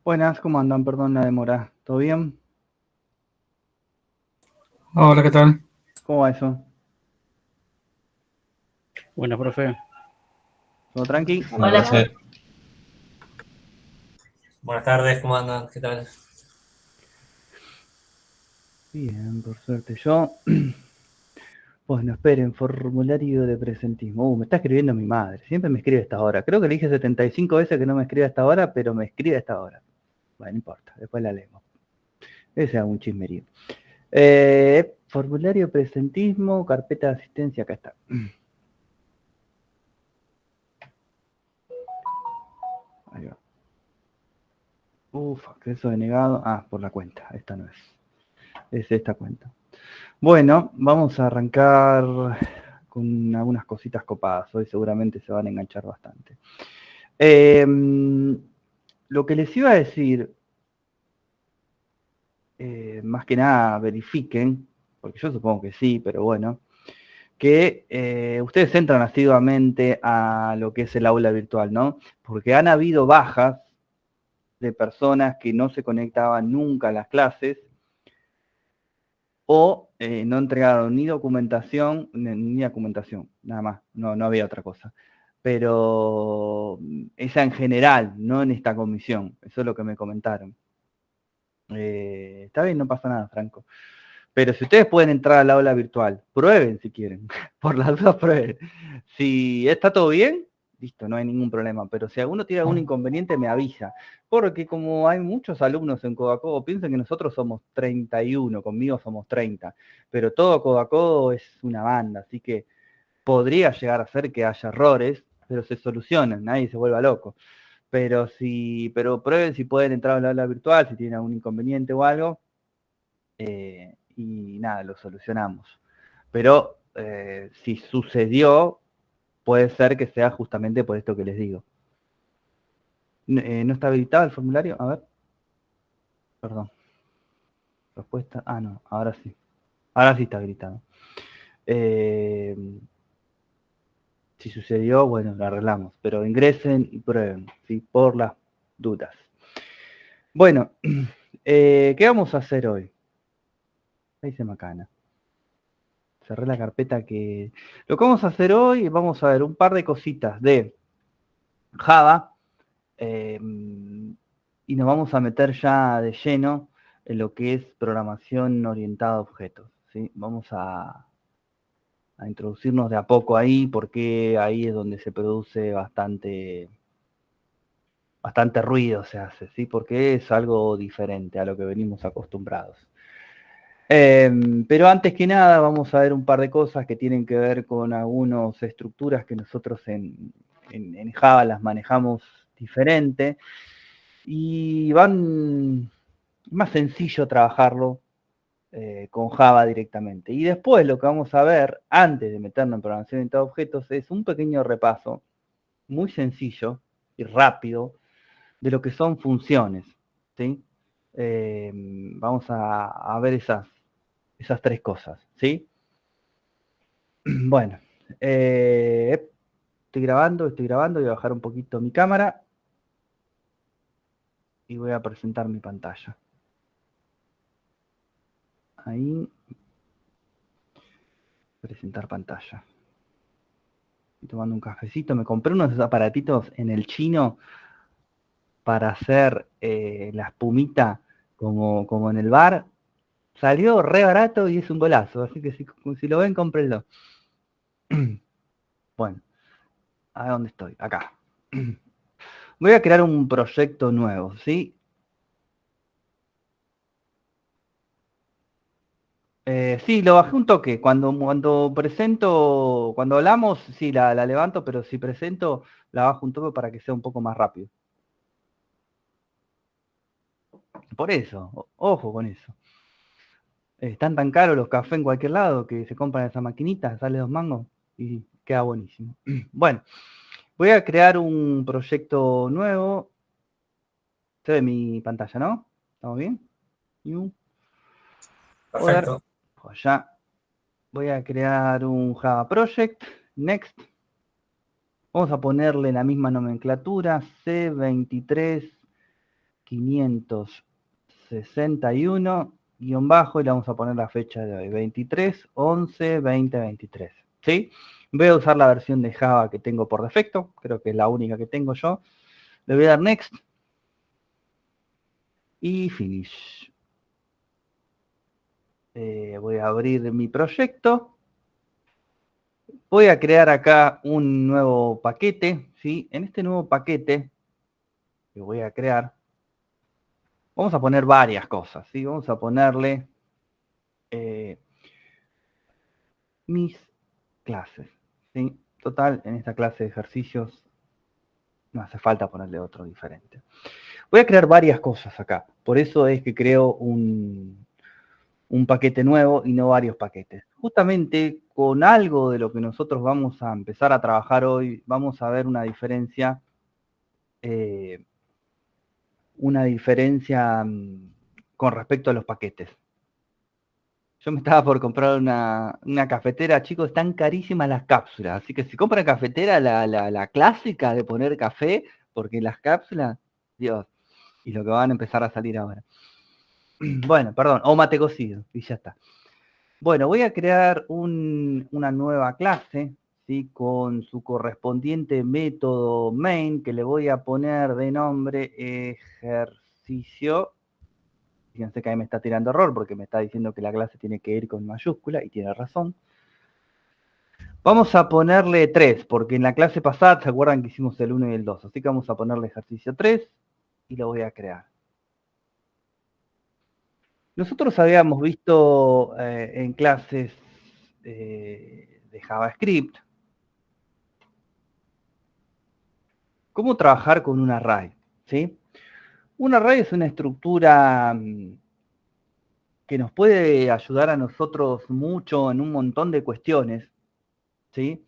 Buenas, ¿cómo andan? Perdón la demora. ¿Todo bien? Hola, ¿qué tal? ¿Cómo va eso? Buenas, profe. ¿Todo tranqui? Hola, profe. Buenas tardes, ¿cómo andan? ¿Qué tal? Bien, por suerte. Bueno, esperen, formulario de presentismo. Me está escribiendo mi madre. Siempre me escribe a esta hora. Creo que le dije 75 veces que no me escribe a esta hora, pero me escribe a esta hora. Bueno, no importa, después la leemos. Ese es un chismerío. Formulario de presentismo, carpeta de asistencia, acá está. Ahí va. Acceso denegado. Por la cuenta. Esta no es. Es esta cuenta. Bueno, vamos a arrancar con algunas cositas copadas. Hoy seguramente se van a enganchar bastante. Lo que les iba a decir, más que nada verifiquen, porque yo supongo que sí, pero bueno, que ustedes entran asiduamente a lo que es el aula virtual, ¿no? Porque han habido bajas de personas que no se conectaban nunca a las clases o no entregaron ni documentación, ni documentación, nada más, no había otra cosa. Pero esa en general, no en esta comisión, eso es lo que me comentaron. Está bien, no pasa nada, Franco. Pero si ustedes pueden entrar al aula virtual, prueben si quieren, por las dudas prueben. Si está todo bien, listo, no hay ningún problema. Pero si alguno tiene algún inconveniente, me avisa. Porque como hay muchos alumnos en Codacodo, piensen que nosotros somos 31, conmigo somos 30. Pero todo Codacodo es una banda, así que podría llegar a ser que haya errores, pero se solucionan, nadie se vuelva loco. Pero prueben si pueden entrar al aula virtual, si tienen algún inconveniente o algo. Y nada, lo solucionamos. Pero si sucedió, puede ser que sea justamente por esto que les digo. ¿No está habilitado el formulario? A ver. Perdón. Respuesta. No, ahora sí. Ahora sí está habilitado. Si sucedió, bueno, lo arreglamos. Pero ingresen y prueben, ¿sí? Por las dudas. Bueno, ¿qué vamos a hacer hoy? Ahí se macana. Cerré la carpeta que... Lo que vamos a hacer hoy, vamos a ver un par de cositas de Java, y nos vamos a meter ya de lleno en lo que es programación orientada a objetos, ¿sí? Vamos a introducirnos de a poco ahí, porque ahí es donde se produce bastante ruido, se hace, ¿sí? Porque es algo diferente a lo que venimos acostumbrados. Pero antes que nada vamos a ver un par de cosas que tienen que ver con algunas estructuras que nosotros en Java las manejamos diferente y es más sencillo trabajarlo con Java directamente. Y después lo que vamos a ver, antes de meternos en programación orientada a objetos, es un pequeño repaso muy sencillo y rápido de lo que son funciones, ¿sí? Vamos a ver esas tres cosas, ¿sí? Bueno, estoy grabando, voy a bajar un poquito mi cámara y voy a presentar mi pantalla. Ahí, presentar pantalla. Estoy tomando un cafecito, me compré unos aparatitos en el chino para hacer la espumita como en el bar. Salió re barato y es un golazo, así que si lo ven, cómprenlo. Bueno, ¿a dónde estoy? Acá. Voy a crear un proyecto nuevo, ¿sí? Sí, lo bajé un toque. Cuando presento, cuando hablamos, sí, la levanto, pero si presento, la bajo un toque para que sea un poco más rápido. Por eso, ojo con eso. Están tan caros los cafés en cualquier lado que se compran esa maquinita, sale 2 mangos y queda buenísimo. Bueno, voy a crear un proyecto nuevo. Se ve mi pantalla, ¿no? ¿Estamos bien? Perfecto. Pues ya voy a crear un Java Project. Next. Vamos a ponerle la misma nomenclatura, C23 561 guión bajo y le vamos a poner la fecha de hoy, 23/11/2023, ¿sí? Voy a usar la versión de Java que tengo por defecto, creo que es la única que tengo yo. Le voy a dar Next y Finish. Voy a abrir mi proyecto. Voy a crear acá un nuevo paquete, ¿sí? En este nuevo paquete que voy a crear, vamos a poner varias cosas, ¿sí? Vamos a ponerle mis clases, ¿sí? Total, en esta clase de ejercicios no hace falta ponerle otro diferente. Voy a crear varias cosas acá, por eso es que creo un paquete nuevo y no varios paquetes. Justamente con algo de lo que nosotros vamos a empezar a trabajar hoy, vamos a ver una diferencia con respecto a los paquetes. Yo me estaba por comprar una cafetera, chicos, están carísimas las cápsulas, así que si compran cafetera, la clásica de poner café, porque las cápsulas, Dios, y lo que van a empezar a salir ahora. Bueno, perdón, o mate cocido, y ya está. Bueno, voy a crear una nueva clase, ¿sí? Con su correspondiente método main, que le voy a poner de nombre ejercicio. Fíjense que ahí me está tirando error porque me está diciendo que la clase tiene que ir con mayúscula y tiene razón. Vamos a ponerle 3, porque en la clase pasada se acuerdan que hicimos el 1 y el 2, así que vamos a ponerle ejercicio 3 y lo voy a crear. Nosotros habíamos visto en clases de JavaScript cómo trabajar con un array, ¿sí? Un array es una estructura que nos puede ayudar a nosotros mucho en un montón de cuestiones, ¿sí?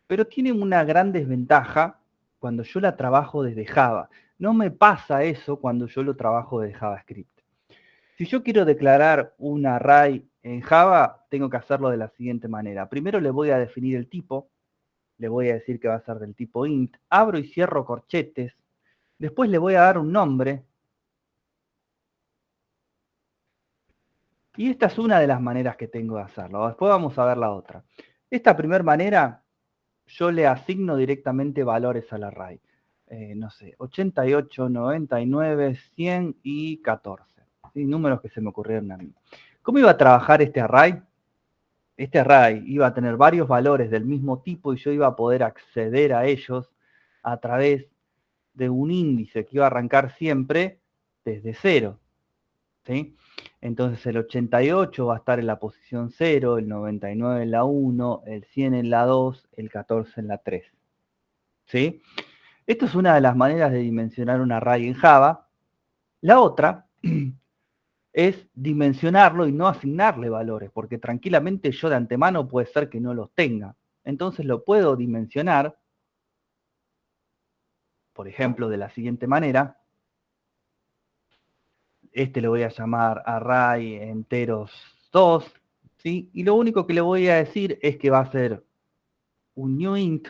Pero tiene una gran desventaja cuando yo la trabajo desde Java. No me pasa eso cuando yo lo trabajo desde JavaScript. Si yo quiero declarar un array en Java, tengo que hacerlo de la siguiente manera. Primero le voy a definir el tipo, le voy a decir que va a ser del tipo int, abro y cierro corchetes, después le voy a dar un nombre, y esta es una de las maneras que tengo de hacerlo. Después vamos a ver la otra. Esta primera manera, yo le asigno directamente valores al array. No sé, 88, 99, 100 y 14. ¿Sí? Números que se me ocurrieron a mí. ¿Cómo iba a trabajar este array? Este array iba a tener varios valores del mismo tipo y yo iba a poder acceder a ellos a través de un índice que iba a arrancar siempre desde 0. ¿Sí? Entonces el 88 va a estar en la posición 0, el 99 en la 1, el 100 en la 2, el 14 en la 3. ¿Sí? Esto es una de las maneras de dimensionar un array en Java. La otra es dimensionarlo y no asignarle valores, porque tranquilamente yo de antemano puede ser que no los tenga. Entonces lo puedo dimensionar, por ejemplo, de la siguiente manera. Este le voy a llamar array enteros 2, ¿sí? Y lo único que le voy a decir es que va a ser un new int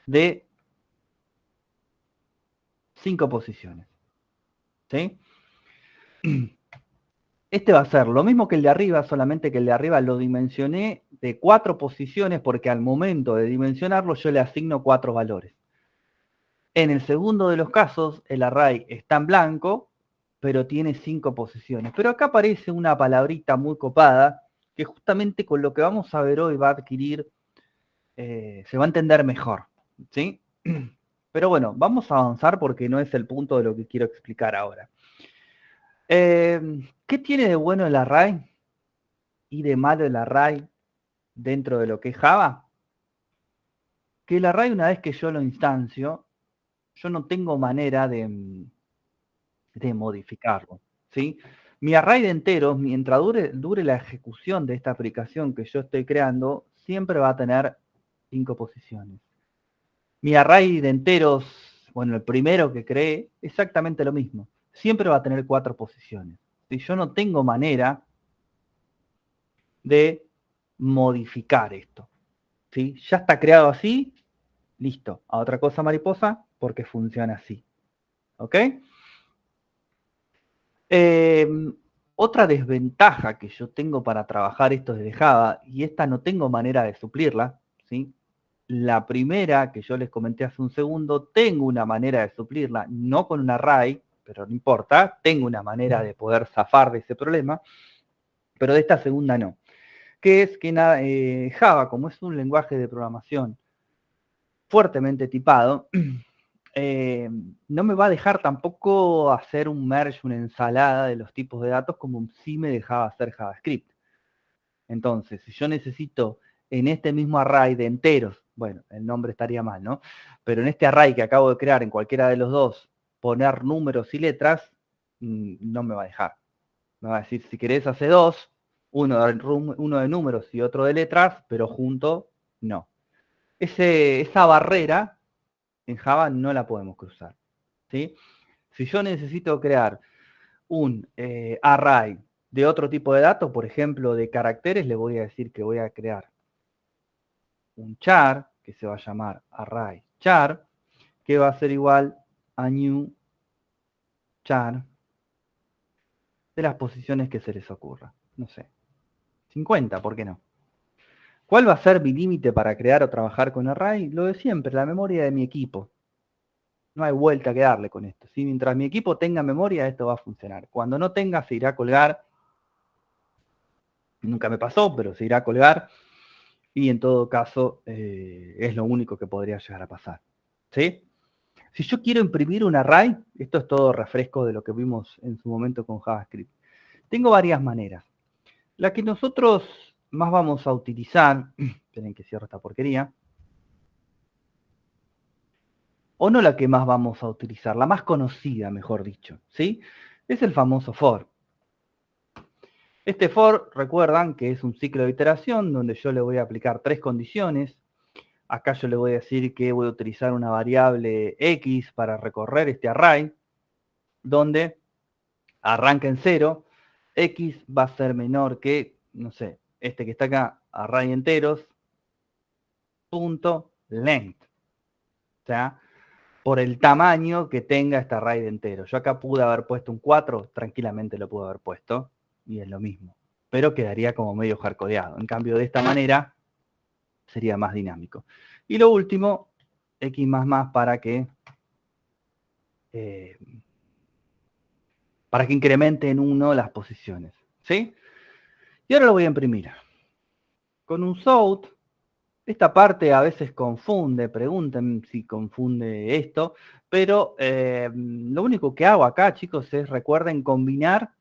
de 5 posiciones, ¿sí? Este va a ser lo mismo que el de arriba, solamente que el de arriba lo dimensioné de 4 posiciones porque al momento de dimensionarlo yo le asigno 4 valores. En el segundo de los casos, el array está en blanco, pero tiene 5 posiciones. Pero acá aparece una palabrita muy copada que justamente con lo que vamos a ver hoy va a adquirir, se va a entender mejor, ¿sí? Pero bueno, vamos a avanzar porque no es el punto de lo que quiero explicar ahora. ¿Qué tiene de bueno el array y de malo el array dentro de lo que es Java? Que el array, una vez que yo lo instancio, yo no tengo manera de modificarlo, ¿sí? Mi array de enteros, mientras dure la ejecución de esta aplicación que yo estoy creando, siempre va a tener 5 posiciones. Mi array de enteros, bueno, el primero que creé, exactamente lo mismo. Siempre va a tener 4 posiciones. Si yo no tengo manera de modificar esto, ¿sí? Ya está creado así, listo. A otra cosa mariposa, porque funciona así. ¿Ok? Otra desventaja que yo tengo para trabajar esto desde Java, y esta no tengo manera de suplirla, ¿sí? La primera que yo les comenté hace un segundo, tengo una manera de suplirla, no con un array, pero no importa, tengo una manera de poder zafar de ese problema, pero de esta segunda no. Que es que Java, como es un lenguaje de programación fuertemente tipado, no me va a dejar tampoco hacer un merge, una ensalada de los tipos de datos como sí me dejaba hacer JavaScript. Entonces, si yo necesito en este mismo array de enteros, bueno, el nombre estaría mal, ¿no? Pero en este array que acabo de crear en cualquiera de los dos, poner números y letras, no me va a dejar. Me va a decir, si querés hacer dos, uno de números y otro de letras, pero junto, no. Esa barrera en Java no la podemos cruzar, ¿sí? Si yo necesito crear un array de otro tipo de datos, por ejemplo, de caracteres, le voy a decir que voy a crear un char, que se va a llamar array char, que va a ser igual a new char de las posiciones que se les ocurra. No sé, 50, ¿por qué no? ¿Cuál va a ser mi límite para crear o trabajar con array? Lo de siempre, la memoria de mi equipo. No hay vuelta que darle con esto. Si mientras mi equipo tenga memoria, esto va a funcionar. Cuando no tenga, se irá a colgar. Nunca me pasó, pero se irá a colgar. Y en todo caso, es lo único que podría llegar a pasar. ¿Sí? Si yo quiero imprimir un array, esto es todo refresco de lo que vimos en su momento con JavaScript. Tengo varias maneras. La que nosotros más vamos a utilizar, esperen que cierro esta porquería, o no la que más vamos a utilizar, la más conocida, mejor dicho, ¿sí? Es el famoso for. Este for, recuerdan que es un ciclo de iteración donde yo le voy a aplicar 3 condiciones. Acá yo le voy a decir que voy a utilizar una variable X para recorrer este array, donde arranca en 0, X va a ser menor que, no sé, este que está acá, array enteros, punto length. O sea, por el tamaño que tenga este array de enteros. Yo acá pude haber puesto un 4, tranquilamente lo pude haber puesto, y es lo mismo. Pero quedaría como medio hardcodeado. En cambio, de esta manera, sería más dinámico. Y lo último, X++ para que incremente en 1 las posiciones. ¿Sí? Y ahora lo voy a imprimir. Con un south, esta parte a veces confunde, pregunten si confunde esto, pero lo único que hago acá, chicos, es, recuerden, combinar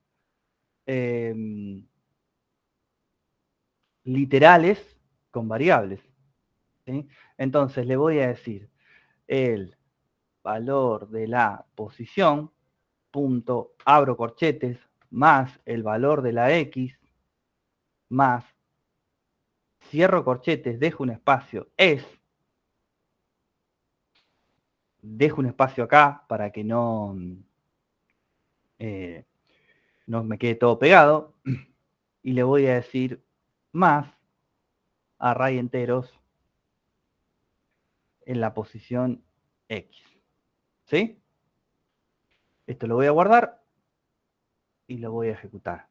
literales con variables. ¿Sí? Entonces le voy a decir el valor de la posición, punto, abro corchetes, más el valor de la X, más, cierro corchetes, dejo un espacio, dejo un espacio acá para que no me quede todo pegado, y le voy a decir más array enteros en la posición X. ¿Sí? Esto lo voy a guardar y lo voy a ejecutar.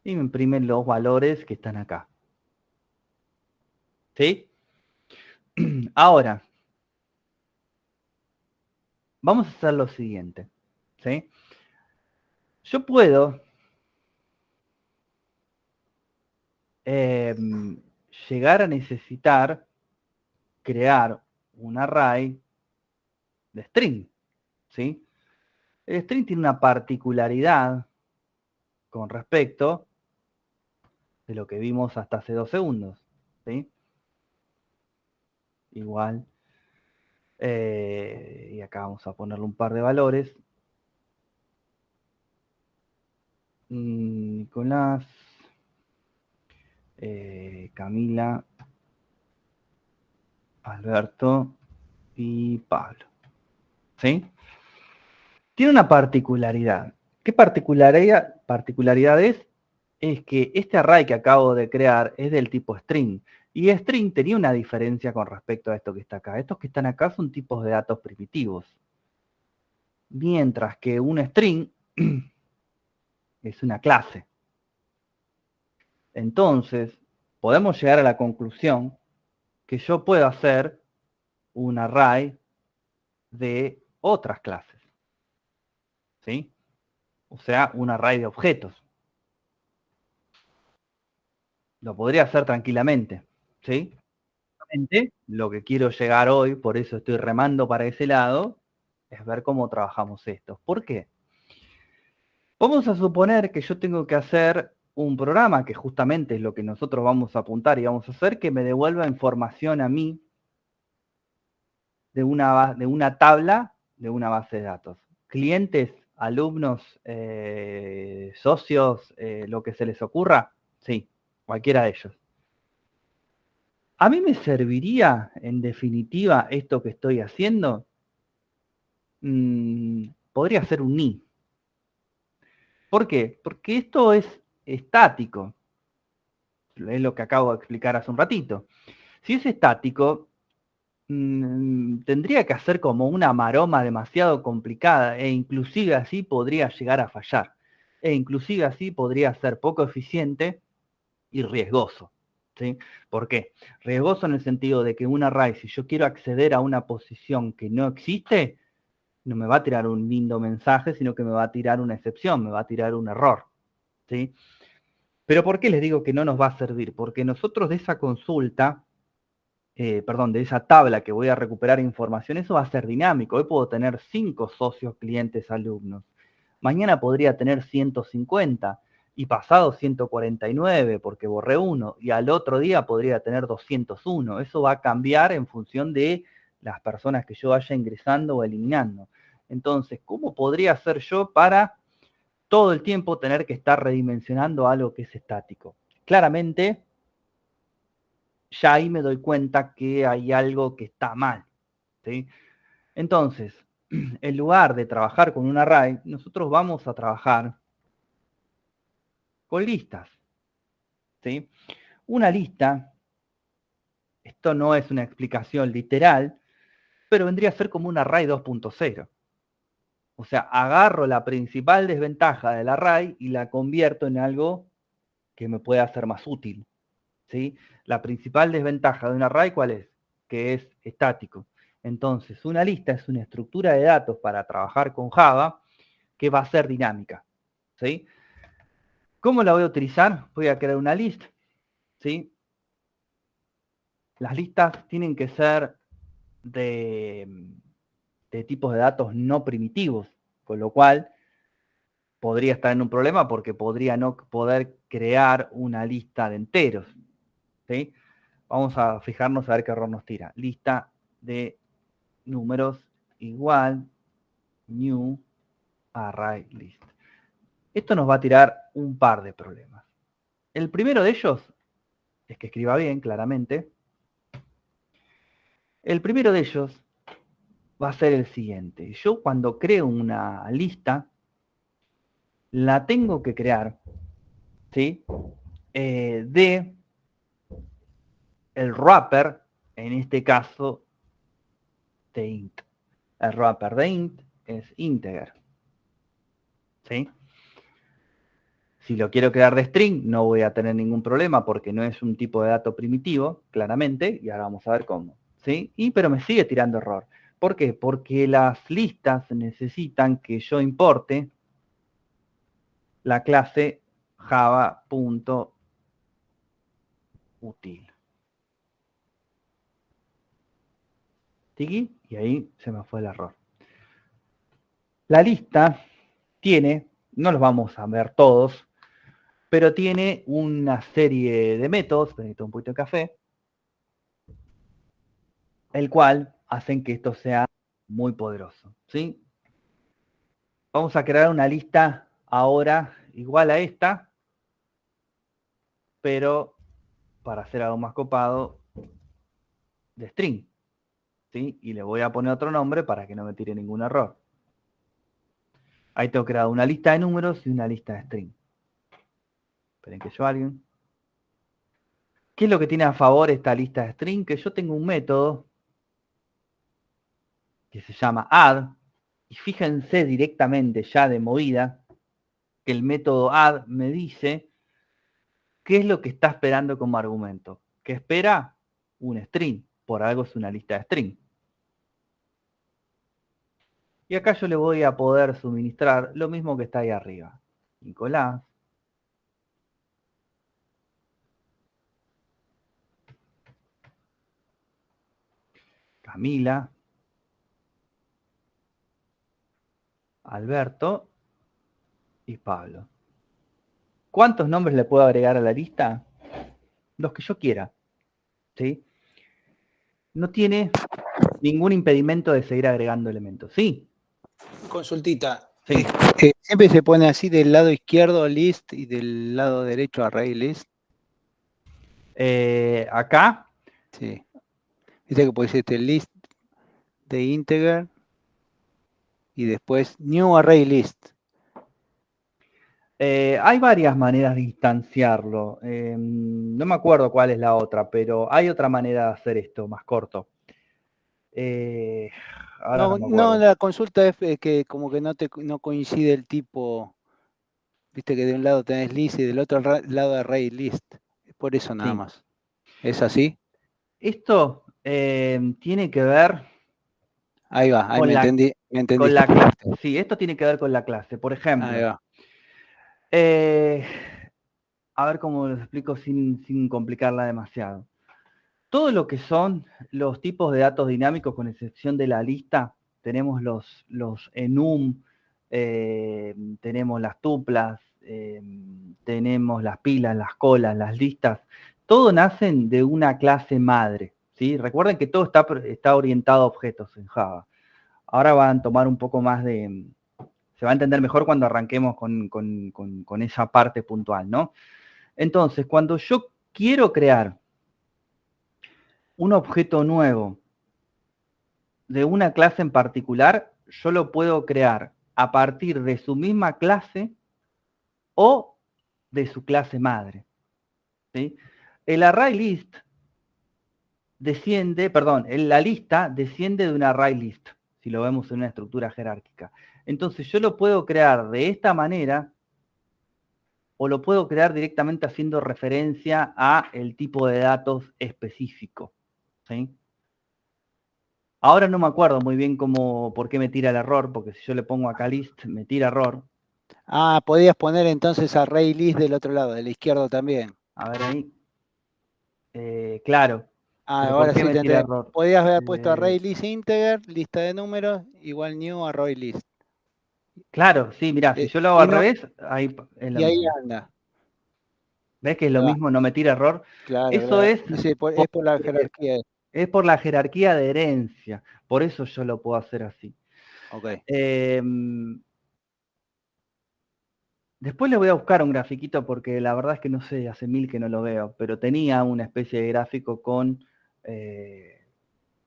Y me imprimen los valores que están acá. ¿Sí? Ahora, vamos a hacer lo siguiente. ¿Sí? Yo puedo llegar a necesitar crear un array de string. ¿Sí? El string tiene una particularidad con respecto de lo que vimos hasta hace 2 segundos. ¿Sí? Igual. Y acá vamos a ponerle un par de valores. Nicolás, Camila, Alberto y Pablo. ¿Sí? Tiene una particularidad. ¿Qué particularidad es? Es que este array que acabo de crear es del tipo string. Y string tenía una diferencia con respecto a esto que está acá. Estos que están acá son tipos de datos primitivos. mientras que un string es una clase. Entonces, podemos llegar a la conclusión que yo puedo hacer un array de otras clases, ¿sí? O sea, un array de objetos. Lo podría hacer tranquilamente, ¿sí? Lo que quiero llegar hoy, por eso estoy remando para ese lado, es ver cómo trabajamos esto. ¿Por qué? Vamos a suponer que yo tengo que hacer un programa, que justamente es lo que nosotros vamos a apuntar y vamos a hacer, que me devuelva información a mí de una tabla, de una base de datos. Clientes, alumnos, socios, lo que se les ocurra, sí, cualquiera de ellos. ¿A mí me serviría, en definitiva, esto que estoy haciendo? Podría ser un ni. ¿Por qué? Porque esto es estático. Es lo que acabo de explicar hace un ratito. Si es estático, tendría que hacer como una maroma demasiado complicada e inclusive así podría llegar a fallar. E inclusive así podría ser poco eficiente y riesgoso. ¿Sí? ¿Por qué? Riesgoso en el sentido de que un array, si yo quiero acceder a una posición que no existe, no me va a tirar un lindo mensaje, sino que me va a tirar una excepción, me va a tirar un error. ¿Sí? Pero ¿por qué les digo que no nos va a servir? Porque nosotros de esa consulta, de esa tabla que voy a recuperar información, eso va a ser dinámico. Hoy puedo tener 5 socios, clientes, alumnos. Mañana podría tener 150 y pasado 149 porque borré uno y al otro día podría tener 201. Eso va a cambiar en función de las personas que yo vaya ingresando o eliminando. Entonces, ¿cómo podría hacer yo para todo el tiempo tener que estar redimensionando algo que es estático? Claramente, ya ahí me doy cuenta que hay algo que está mal, ¿sí? Entonces, en lugar de trabajar con un array, nosotros vamos a trabajar con listas, ¿sí? Una lista, esto no es una explicación literal, pero vendría a ser como un array 2.0. O sea, agarro la principal desventaja del array y la convierto en algo que me pueda ser más útil, ¿sí? La principal desventaja de un array, ¿cuál es? Que es estático. Entonces, una lista es una estructura de datos para trabajar con Java que va a ser dinámica, ¿sí? ¿Cómo la voy a utilizar? Voy a crear una lista, ¿sí? Las listas tienen que ser de tipos de datos no primitivos, con lo cual podría estar en un problema porque podría no poder crear una lista de enteros, ¿sí? Vamos a fijarnos a ver qué error nos tira. Lista de números igual new array list. Esto nos va a tirar un par de problemas. El primero de ellos es que escriba bien, claramente. El primero de ellos va a ser el siguiente. Yo cuando creo una lista, la tengo que crear, ¿sí? De el wrapper, en este caso, de int. El wrapper de int es integer, ¿sí? Si lo quiero crear de string, no voy a tener ningún problema porque no es un tipo de dato primitivo, claramente, y ahora vamos a ver cómo, ¿sí? Pero me sigue tirando error. ¿Por qué? Porque las listas necesitan que yo importe la clase java.util. ¿Tiki? Y ahí se me fue el error. La lista tiene, no los vamos a ver todos, pero tiene una serie de métodos, necesito un poquito de café, el cual hacen que esto sea muy poderoso, ¿sí? Vamos a crear una lista ahora igual a esta, pero para hacer algo más copado, de string, ¿sí? Y le voy a poner otro nombre para que no me tire ningún error. Ahí tengo creado una lista de números y una lista de string. Esperen que yo alguien. ¿Qué es lo que tiene a favor esta lista de string? Que yo tengo un método que se llama add, Y fíjense directamente ya de movida que el método add me dice qué es lo que está esperando como argumento. ¿Qué espera? Un string. Por algo es una lista de string. Y acá yo le voy a poder suministrar lo mismo que está ahí arriba. Nicolás. Camila. Alberto. Y Pablo. ¿Cuántos nombres le puedo agregar a la lista? Los que yo quiera. ¿Sí? No tiene ningún impedimento de seguir agregando elementos. ¿Sí? Consultita. Sí. Siempre se pone así del lado izquierdo list y del lado derecho array list. Acá. Sí. Dice que puede ser este list de integer y después new array list. Hay varias maneras de instanciarlo. No me acuerdo cuál es la otra, pero hay otra manera de hacer esto, más corto. Ahora no me acuerdo. La consulta es que como que no coincide el tipo. Viste que de un lado tenés list y del otro lado array list. Es por eso nada Sí. más. ¿Es así? Esto tiene que ver. Ahí va, ahí con me la, entendí. con la clase. Sí, esto tiene que ver con la clase. Por ejemplo, Ahí va. a ver cómo lo explico sin complicarla demasiado. Todo lo que son los tipos de datos dinámicos, con excepción de la lista, tenemos los enum, tenemos las tuplas, tenemos las pilas, las colas, las listas. Todo nacen de una clase madre, ¿sí? Recuerden que todo está orientado a objetos en Java. Ahora van a tomar un poco más de... Se va a entender mejor cuando arranquemos con esa parte puntual, ¿no? Entonces, cuando yo quiero crear un objeto nuevo de una clase en particular, yo lo puedo crear a partir de su misma clase o de su clase madre, ¿sí? El array list la lista desciende de un array list, si lo vemos en una estructura jerárquica. Entonces yo lo puedo crear de esta manera o lo puedo crear directamente haciendo referencia a el tipo de datos específico, ¿sí? Ahora no me acuerdo muy bien por qué me tira el error, porque si yo le pongo acá list, me tira error. Ah, podías poner entonces array list del otro lado, del izquierdo también. A ver ahí. Claro. Ah, Pero ¿por ahora qué sí me te tira entendí. error? Podías haber puesto array list integer, lista de números, igual new array list. Claro, sí, mirá, si yo lo hago Y al no, revés, ahí es lo y ahí mismo. anda. ¿Ves que es Ahí lo va. mismo, no me tira error? Claro, Eso claro. es Sí, es por la jerarquía. es por la jerarquía de herencia. Por eso yo lo puedo hacer así. Ok. Después le voy a buscar un grafiquito porque la verdad es que no sé, hace mil que no lo veo, pero tenía una especie de gráfico con,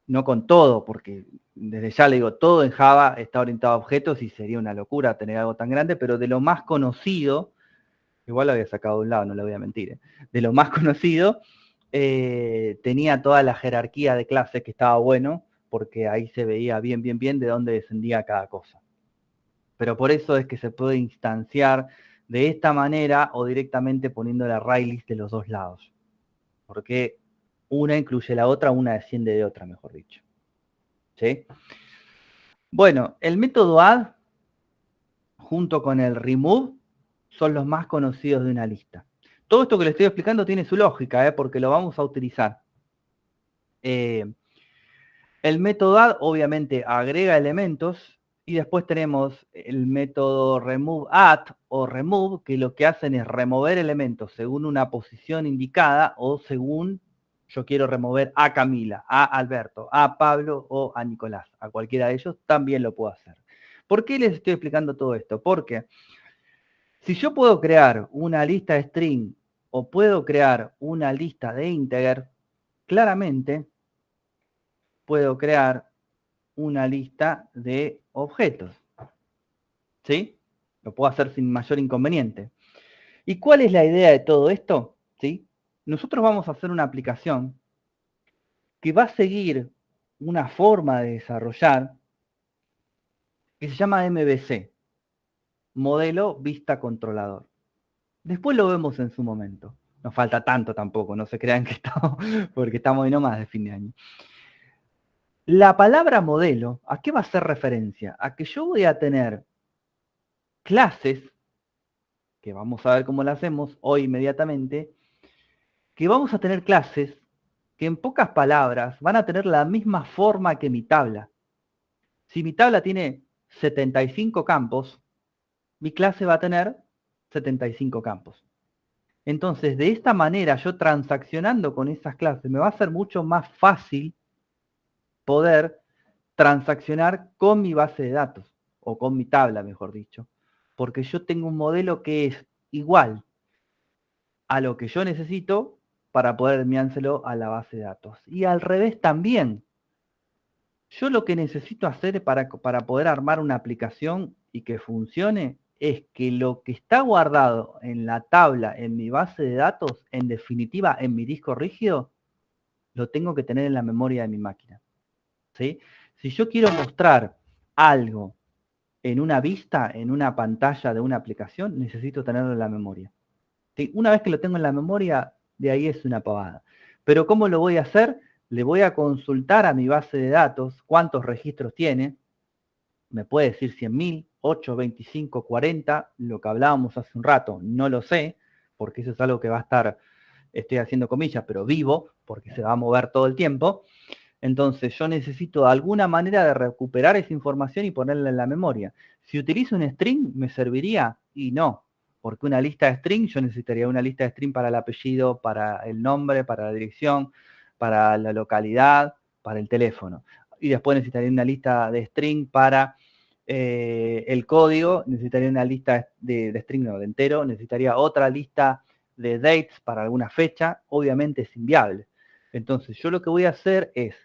no con todo, porque desde ya le digo, todo en Java está orientado a objetos y sería una locura tener algo tan grande, pero de lo más conocido, igual lo había sacado de un lado, no le voy a mentir, de lo más conocido, tenía toda la jerarquía de clases que estaba bueno, porque ahí se veía bien de dónde descendía cada cosa. Pero por eso es que se puede instanciar de esta manera o directamente poniendo la array list de los dos lados. Porque una incluye la otra, una desciende de otra, mejor dicho. ¿Sí? Bueno, el método add junto con el remove son los más conocidos de una lista. Todo esto que le estoy explicando tiene su lógica, porque lo vamos a utilizar. El método add obviamente agrega elementos y después tenemos el método remove add o remove, que lo que hacen es remover elementos según una posición indicada o según yo quiero remover a Camila, a Alberto, a Pablo o a Nicolás. A cualquiera de ellos también lo puedo hacer. ¿Por qué les estoy explicando todo esto? Porque si yo puedo crear una lista de string o puedo crear una lista de integer, claramente puedo crear una lista de objetos. ¿Sí? Lo puedo hacer sin mayor inconveniente. ¿Y cuál es la idea de todo esto? ¿Sí? Nosotros vamos a hacer una aplicación que va a seguir una forma de desarrollar que se llama MVC, modelo vista controlador. Después lo vemos en su momento. No falta tanto tampoco, no se crean que estamos, porque estamos ahí nomás de fin de año. La palabra modelo, ¿a qué va a hacer referencia? A que yo voy a tener clases, que vamos a ver cómo las hacemos hoy inmediatamente, que vamos a tener clases que en pocas palabras van a tener la misma forma que mi tabla. Si mi tabla tiene 75 campos, mi clase va a tener 75 campos. Entonces, de esta manera, yo transaccionando con esas clases, me va a ser mucho más fácil poder transaccionar con mi base de datos, o con mi tabla, mejor dicho, porque yo tengo un modelo que es igual a lo que yo necesito para poder enviárselo a la base de datos. Y al revés también. Yo lo que necesito hacer para poder armar una aplicación y que funcione es que lo que está guardado en la tabla, en mi base de datos, en definitiva en mi disco rígido, lo tengo que tener en la memoria de mi máquina. ¿Sí? Si yo quiero mostrar algo en una vista, en una pantalla de una aplicación, necesito tenerlo en la memoria. ¿Sí? Una vez que lo tengo en la memoria, de ahí es una pavada. Pero ¿cómo lo voy a hacer? Le voy a consultar a mi base de datos cuántos registros tiene. Me puede decir 100.000, 8, 25, 40, lo que hablábamos hace un rato, no lo sé, porque eso es algo que va a estar, estoy haciendo comillas, pero vivo, porque se va a mover todo el tiempo. Entonces yo necesito alguna manera de recuperar esa información y ponerla en la memoria. Si utilizo un string, ¿me serviría? Y no, porque una lista de string, yo necesitaría una lista de string para el apellido, para el nombre, para la dirección, para la localidad, para el teléfono. Y después necesitaría una lista de string para el código, necesitaría una lista de string, no, de entero, necesitaría otra lista de dates para alguna fecha, obviamente es inviable. Entonces yo lo que voy a hacer es,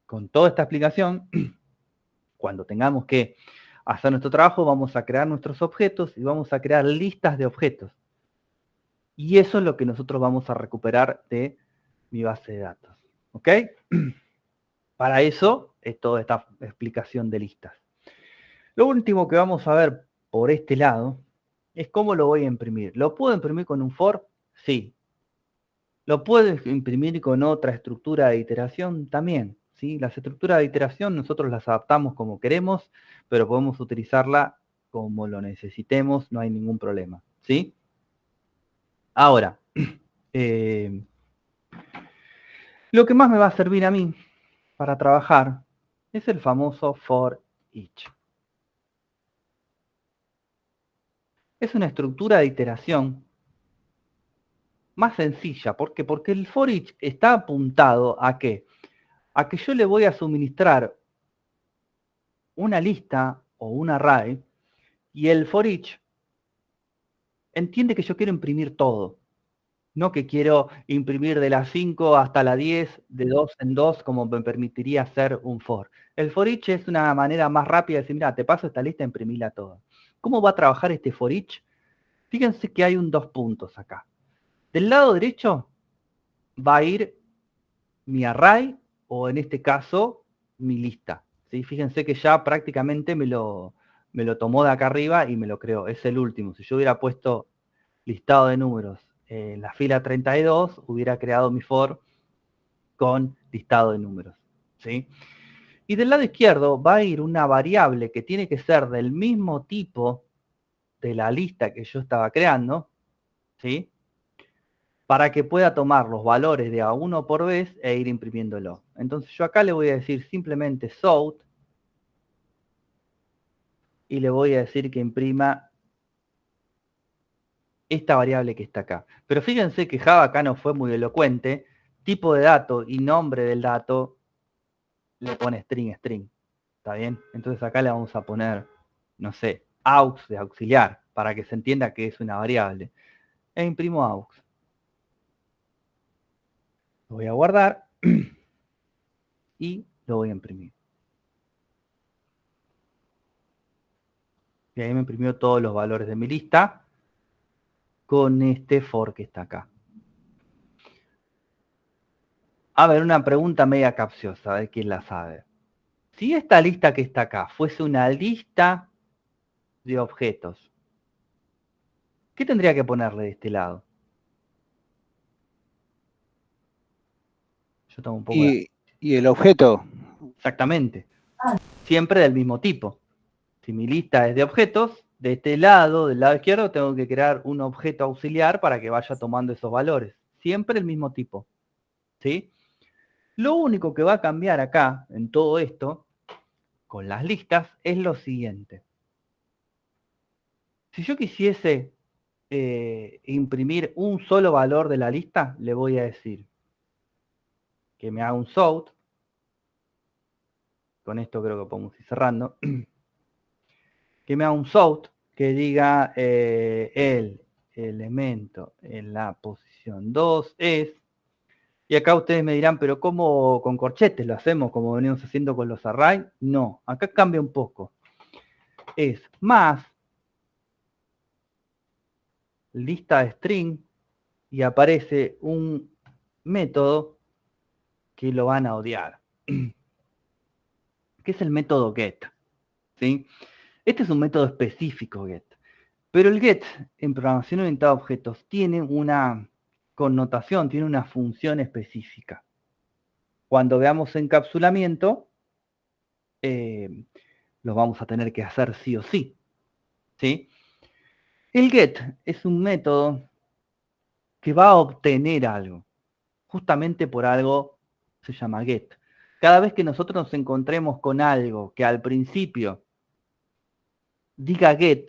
con toda esta explicación, cuando tengamos que hacer nuestro trabajo, vamos a crear nuestros objetos y vamos a crear listas de objetos. Y eso es lo que nosotros vamos a recuperar de mi base de datos. ¿Ok? Para eso es toda esta explicación de listas. Lo último que vamos a ver por este lado es cómo lo voy a imprimir. ¿Lo puedo imprimir con un for? Sí. ¿Lo puedo imprimir con otra estructura de iteración? También. ¿Sí? Las estructuras de iteración nosotros las adaptamos como queremos, pero podemos utilizarla como lo necesitemos, no hay ningún problema. ¿Sí? Ahora, lo que más me va a servir a mí para trabajar es el famoso for each. Es una estructura de iteración más sencilla. ¿Por qué? Porque el for each está apuntado ¿a qué? A que yo le voy a suministrar una lista o un array y el for each entiende que yo quiero imprimir todo. No que quiero imprimir de las 5 hasta la 10, de 2 en 2, como me permitiría hacer un for. El for each es una manera más rápida de decir, mira, te paso esta lista, imprimila toda. ¿Cómo va a trabajar este for each? Fíjense que hay un 2 puntos acá. Del lado derecho va a ir mi array, o en este caso, mi lista. ¿Sí? Fíjense que ya prácticamente me lo tomó de acá arriba y me lo creó. Es el último. Si yo hubiera puesto listado de números en la fila 32, hubiera creado mi for con listado de números. ¿Sí? Y del lado izquierdo va a ir una variable que tiene que ser del mismo tipo de la lista que yo estaba creando, ¿sí? Para que pueda tomar los valores de a uno por vez e ir imprimiéndolo. Entonces yo acá le voy a decir simplemente sort y le voy a decir que imprima esta variable que está acá. Pero fíjense que Java acá no fue muy elocuente. Tipo de dato y nombre del dato le pone string, string. ¿Está bien? Entonces acá le vamos a poner, no sé, aux de auxiliar, para que se entienda que es una variable. E imprimo aux. Lo voy a guardar y lo voy a imprimir. Y ahí me imprimió todos los valores de mi lista con este for que está acá. A ver, una pregunta media capciosa, a ver quién la sabe. Si esta lista que está acá fuese una lista de objetos, ¿qué tendría que ponerle de este lado? Yo tomo un poco Y el objeto, exactamente. Siempre del mismo tipo. Si mi lista es de objetos, de este lado, del lado izquierdo, tengo que crear un objeto auxiliar para que vaya tomando esos valores. Siempre el mismo tipo. ¿Sí? Lo único que va a cambiar acá, en todo esto, con las listas, es lo siguiente. Si yo quisiese imprimir un solo valor de la lista, le voy a decir que me haga un sort. Con esto creo que podemos ir cerrando. Que me haga un sort que diga el elemento en la posición 2 es... Y acá ustedes me dirán, pero ¿cómo con corchetes lo hacemos como venimos haciendo con los arrays? No, acá cambia un poco. Es más lista de string y aparece un método que lo van a odiar, que es el método get. ¿Sí? Este es un método específico get, pero el get en programación orientada a objetos tiene una connotación, tiene una función específica. Cuando veamos encapsulamiento, lo vamos a tener que hacer sí o sí. ¿Sí? El get es un método que va a obtener algo. Justamente por algo se llama get. Cada vez que nosotros nos encontremos con algo que al principio diga get,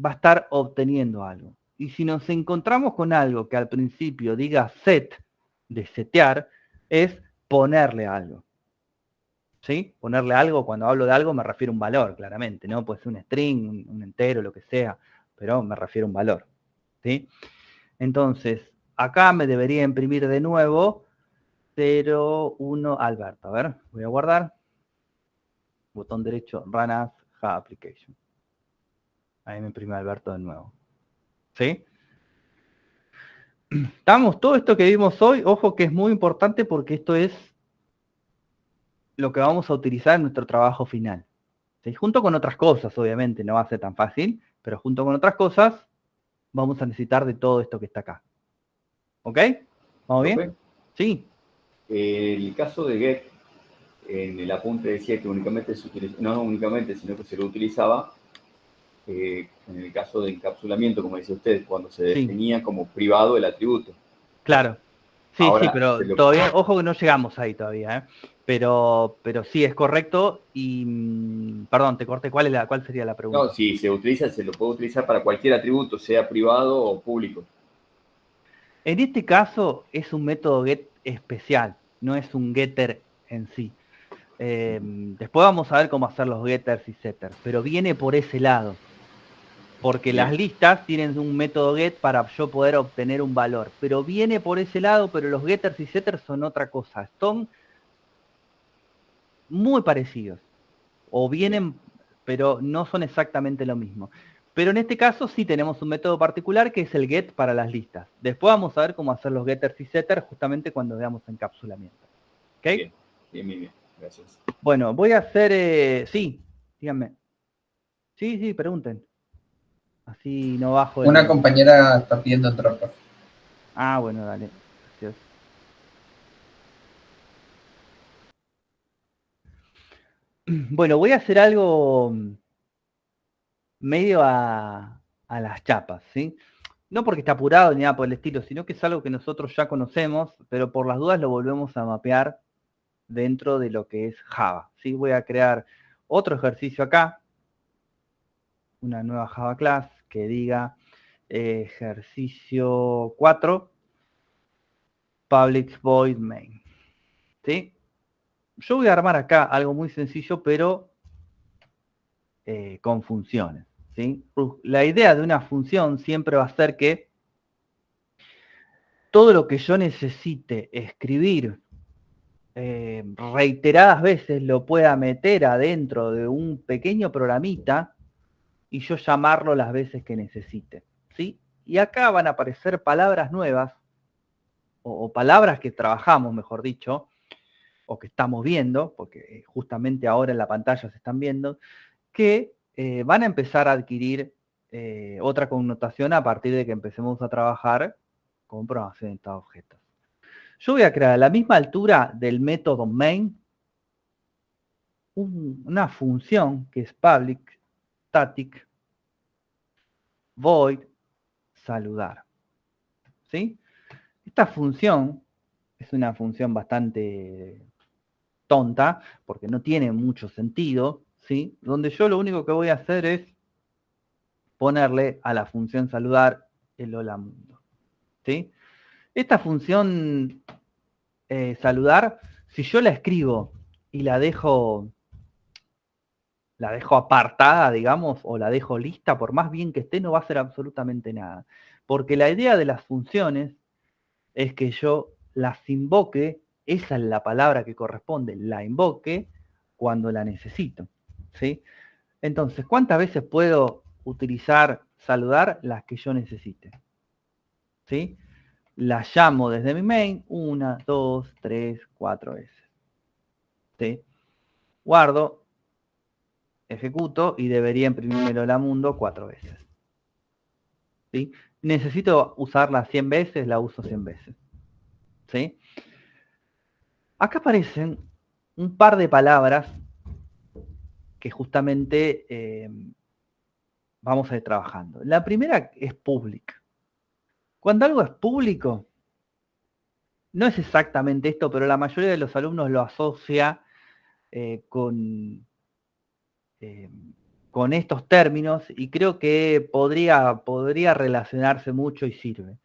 va a estar obteniendo algo. Y si nos encontramos con algo que al principio diga set, de setear, es ponerle algo. ¿Sí? Ponerle algo, cuando hablo de algo me refiero a un valor, claramente, ¿no? Puede ser un string, un entero, lo que sea, pero me refiero a un valor. ¿Sí? Entonces, acá me debería imprimir de nuevo 0, 1, Alberto. A ver, voy a guardar. Botón derecho, Run as Java Application. Ahí me imprime Alberto de nuevo. ¿Sí? Estamos, todo esto que vimos hoy, ojo que es muy importante porque esto es lo que vamos a utilizar en nuestro trabajo final. ¿Sí? Junto con otras cosas, obviamente, no va a ser tan fácil, pero junto con otras cosas vamos a necesitar de todo esto que está acá. ¿Ok? ¿Vamos bien? Sí. El caso de get, en el apunte decía que únicamente se utiliza, no únicamente, sino que se lo utilizaba en el caso de encapsulamiento, como dice usted, cuando se definía como privado el atributo. Claro. Sí, ahora, sí, pero lo... todavía, ojo que no llegamos ahí todavía, ¿eh? Pero sí es correcto y, perdón, te corté, ¿cuál sería la pregunta? No, si se utiliza, se lo puede utilizar para cualquier atributo, sea privado o público. En este caso es un método get especial, no es un getter en sí. Después vamos a ver cómo hacer los getters y setters, pero viene por ese lado. Porque las listas tienen un método get para yo poder obtener un valor, pero viene por ese lado, pero los getters y setters son otra cosa, son muy parecidos, o vienen, pero no son exactamente lo mismo. Pero en este caso sí tenemos un método particular que es el get para las listas. Después vamos a ver cómo hacer los getters y setters justamente cuando veamos encapsulamiento. ¿Ok? Bien, gracias. Bueno, voy a hacer, sí, díganme. Sí, pregunten. Así no bajo Una compañera está pidiendo entrar. Ah, bueno, dale. Gracias. Bueno, voy a hacer algo medio a las chapas, ¿sí? No porque está apurado ni nada por el estilo, sino que es algo que nosotros ya conocemos, pero por las dudas lo volvemos a mapear dentro de lo que es Java, ¿sí? Voy a crear otro ejercicio acá, una nueva Java class que diga ejercicio 4, public void main, ¿sí? Yo voy a armar acá algo muy sencillo, pero con funciones, ¿sí? La idea de una función siempre va a ser que todo lo que yo necesite escribir reiteradas veces lo pueda meter adentro de un pequeño programita y yo llamarlo las veces que necesite, ¿sí? Y acá van a aparecer palabras nuevas, o palabras que trabajamos, mejor dicho, o que estamos viendo, porque justamente ahora en la pantalla se están viendo, que van a empezar a adquirir otra connotación a partir de que empecemos a trabajar con programación orientada a objetos. Yo voy a crear a la misma altura del método main una función que es public static void saludar. ¿Sí? Esta función es una función bastante tonta porque no tiene mucho sentido, ¿sí? Donde yo lo único que voy a hacer es ponerle a la función saludar el hola mundo. ¿Sí? Esta función saludar, si yo la escribo y la dejo apartada, digamos, o la dejo lista, por más bien que esté, no va a hacer absolutamente nada. Porque la idea de las funciones es que yo las invoque, esa es la palabra que corresponde, la invoque cuando la necesito. ¿Sí? Entonces, ¿cuántas veces puedo utilizar saludar? Las que yo necesite. ¿Sí? Las llamo desde mi main 1, 2, 3, 4 veces. ¿Sí? Guardo, ejecuto y debería imprimírmelo a mundo 4 veces. ¿Sí? Necesito usarla 100 veces, la uso 100 veces. ¿Sí? Acá aparecen un par de palabras que justamente vamos a ir trabajando. La primera es public. Cuando algo es público, no es exactamente esto, pero la mayoría de los alumnos lo asocia con estos términos y creo que podría relacionarse mucho y sirve.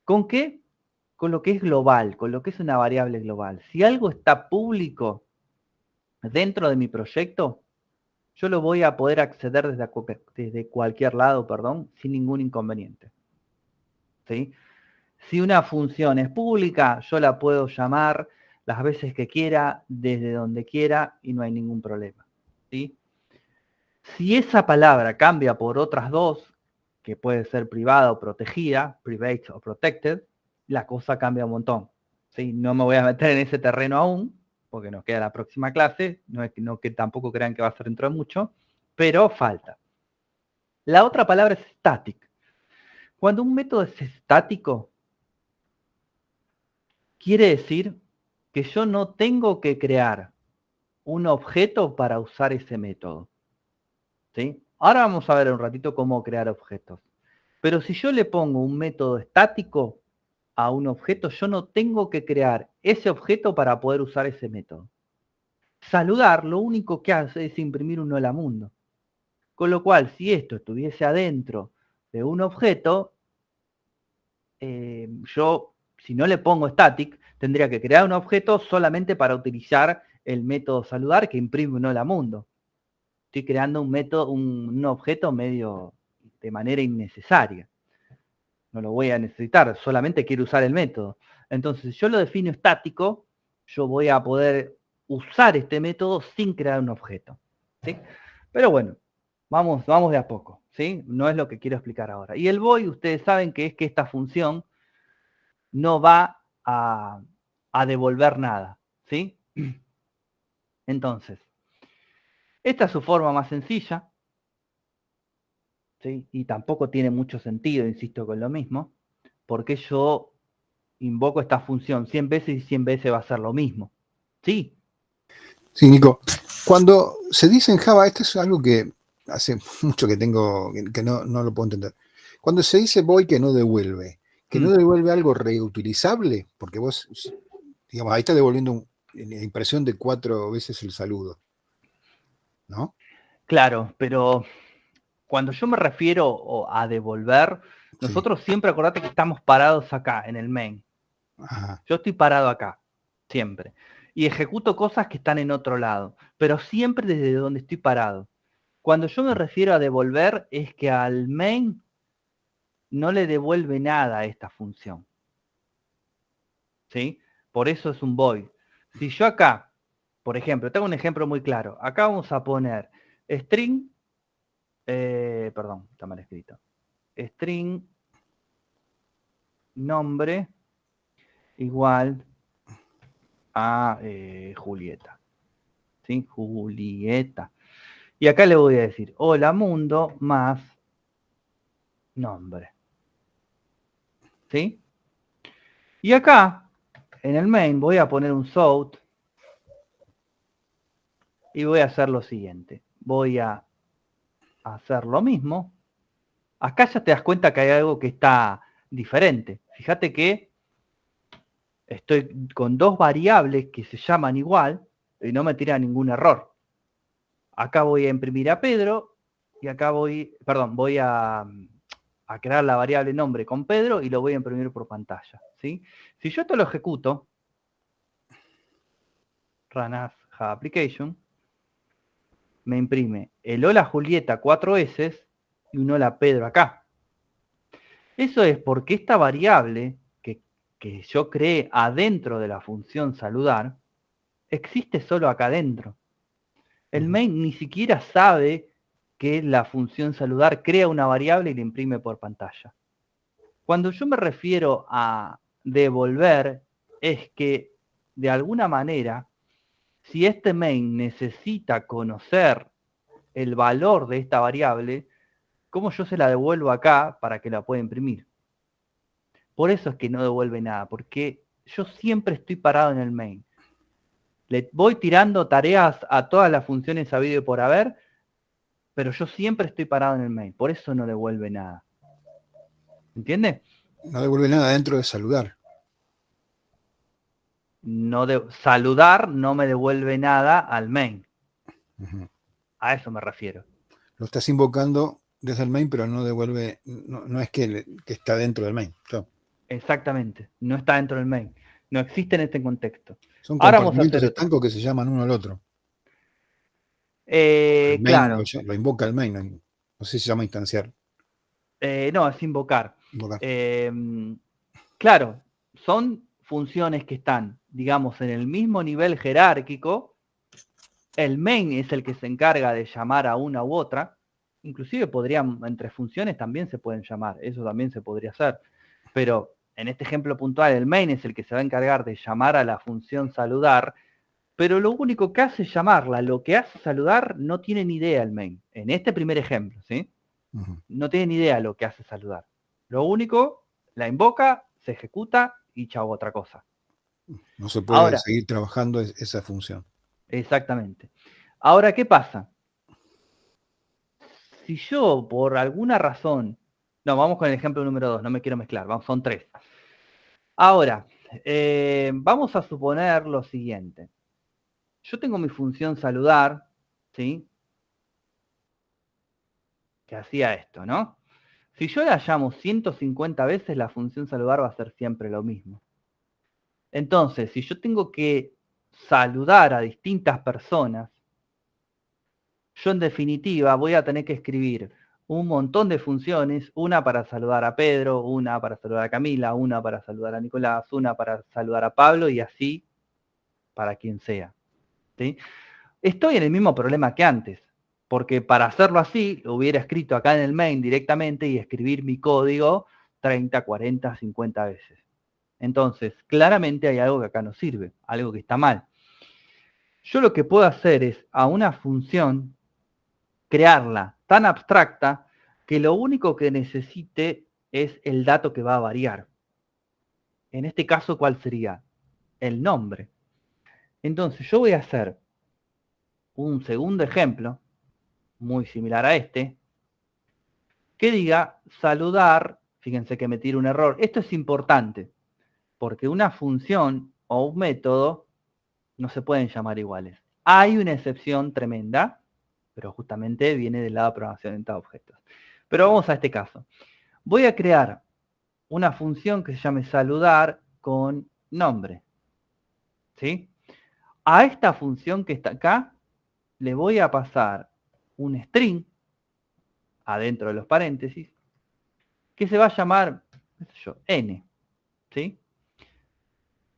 ¿Con qué? Con lo que es global, con lo que es una variable global. Si algo está público dentro de mi proyecto, yo lo voy a poder acceder desde cualquier lado, sin ningún inconveniente. ¿Sí? Si una función es pública, yo la puedo llamar las veces que quiera, desde donde quiera, y no hay ningún problema. ¿Sí? Si esa palabra cambia por otras dos, que puede ser privada o protegida, private o protected, la cosa cambia un montón. ¿Sí? No me voy a meter en ese terreno aún, porque nos queda la próxima clase, no que tampoco crean que va a ser dentro de mucho, pero falta. La otra palabra es static. Cuando un método es estático, quiere decir que yo no tengo que crear un objeto para usar ese método. ¿Sí? Ahora vamos a ver un ratito cómo crear objetos. Pero si yo le pongo un método estático a un objeto, yo no tengo que crear ese objeto para poder usar ese método. Saludar lo único que hace es imprimir un hola mundo. Con lo cual, si esto estuviese adentro de un objeto, yo, si no le pongo static, tendría que crear un objeto solamente para utilizar el método saludar que imprime un hola mundo. Estoy creando un objeto medio de manera innecesaria. No lo voy a necesitar, solamente quiero usar el método. Entonces, si yo lo defino estático, yo voy a poder usar este método sin crear un objeto. ¿Sí? Pero bueno, vamos de a poco. ¿Sí? No es lo que quiero explicar ahora. Y el void, ustedes saben que es que esta función no va a devolver nada. ¿Sí? Entonces, esta es su forma más sencilla. ¿Sí? Y tampoco tiene mucho sentido, insisto con lo mismo, porque yo invoco esta función 100 veces y 100 veces va a ser lo mismo. ¿Sí? Sí, Nico. Cuando se dice en Java, esto es algo que hace mucho que tengo, que no lo puedo entender. Cuando se dice void que no devuelve algo reutilizable, porque vos, digamos, ahí está devolviendo la impresión de 4 veces el saludo, ¿no? Claro, pero cuando yo me refiero a devolver, nosotros siempre acordate que estamos parados acá, en el main. Ajá. Yo estoy parado acá, siempre. Y ejecuto cosas que están en otro lado, pero siempre desde donde estoy parado. Cuando yo me refiero a devolver, es que al main no le devuelve nada a esta función. ¿Sí? Por eso es un void. Si yo acá, por ejemplo, tengo un ejemplo muy claro. Acá vamos a poner string, perdón, está mal escrito. String nombre igual a Julieta. ¿Sí? Julieta. Y acá le voy a decir, hola mundo más nombre. ¿Sí? Y acá, en el main, voy a poner un south y voy a hacer lo siguiente. Voy a hacer lo mismo. Acá ya te das cuenta que hay algo que está diferente. Fíjate que estoy con dos variables que se llaman igual y no me tira ningún error. Acá voy a imprimir a Pedro y acá voy a crear la variable nombre con Pedro y lo voy a imprimir por pantalla. ¿Sí? Si yo esto lo ejecuto, run as Java application, me imprime el hola Julieta 4 S y un hola Pedro acá. Eso es porque esta variable que yo creé adentro de la función saludar existe solo acá adentro. El main ni siquiera sabe que la función saludar crea una variable y la imprime por pantalla. Cuando yo me refiero a devolver, es que de alguna manera, si este main necesita conocer el valor de esta variable, ¿cómo yo se la devuelvo acá para que la pueda imprimir? Por eso es que no devuelve nada, porque yo siempre estoy parado en el main. Le voy tirando tareas a todas las funciones habido y por haber, pero yo siempre estoy parado en el main. Por eso no devuelve nada. ¿Entiendes? No devuelve nada dentro de saludar. Saludar no me devuelve nada al main. A eso me refiero. Lo estás invocando desde el main, pero no devuelve, no es que está dentro del main. Claro. Exactamente, no está dentro del main. No existe en este contexto. Son Ahora vamos a compartimentos hacer estancos que se llaman uno al otro. claro. Lo invoca el main, no sé si se llama instanciar. No, es invocar. Invocar. Claro, son funciones que están, digamos, en el mismo nivel jerárquico. El main es el que se encarga de llamar a una u otra. Inclusive entre funciones también se pueden llamar. Eso también se podría hacer. Pero en este ejemplo puntual, el main es el que se va a encargar de llamar a la función saludar. Pero lo único que hace es llamarla. Lo que hace saludar no tiene ni idea el main. En este primer ejemplo, ¿sí? No tiene ni idea lo que hace saludar. Lo único, la invoca, se ejecuta y chau, otra cosa. No se puede seguir trabajando esa función. Exactamente. Ahora, ¿qué pasa? Si yo, por alguna razón... No, vamos con el ejemplo número 2, no me quiero mezclar, son 3. Ahora, vamos a suponer lo siguiente. Yo tengo mi función saludar, ¿sí? Que hacía esto, ¿no? Si yo la llamo 150 veces, la función saludar va a ser siempre lo mismo. Entonces, si yo tengo que saludar a distintas personas, yo en definitiva voy a tener que escribir un montón de funciones, una para saludar a Pedro, una para saludar a Camila, una para saludar a Nicolás, una para saludar a Pablo y así para quien sea. ¿Sí? Estoy en el mismo problema que antes, porque para hacerlo así, lo hubiera escrito acá en el main directamente y escribir mi código 30, 40, 50 veces. Entonces, claramente hay algo que acá no sirve, algo que está mal. Yo lo que puedo hacer es a una función crearla tan abstracta que lo único que necesite es el dato que va a variar. En este caso, ¿cuál sería? El nombre. Entonces, yo voy a hacer un segundo ejemplo, muy similar a este, que diga saludar, fíjense que me tiro un error. Esto es importante, porque una función o un método no se pueden llamar iguales. Hay una excepción tremenda, pero justamente viene del lado de programación orientada a objetos. Pero vamos a este caso. Voy a crear una función que se llame saludar con nombre. ¿Sí? A esta función que está acá, le voy a pasar un string, adentro de los paréntesis, que se va a llamar, qué sé yo, n. ¿Sí?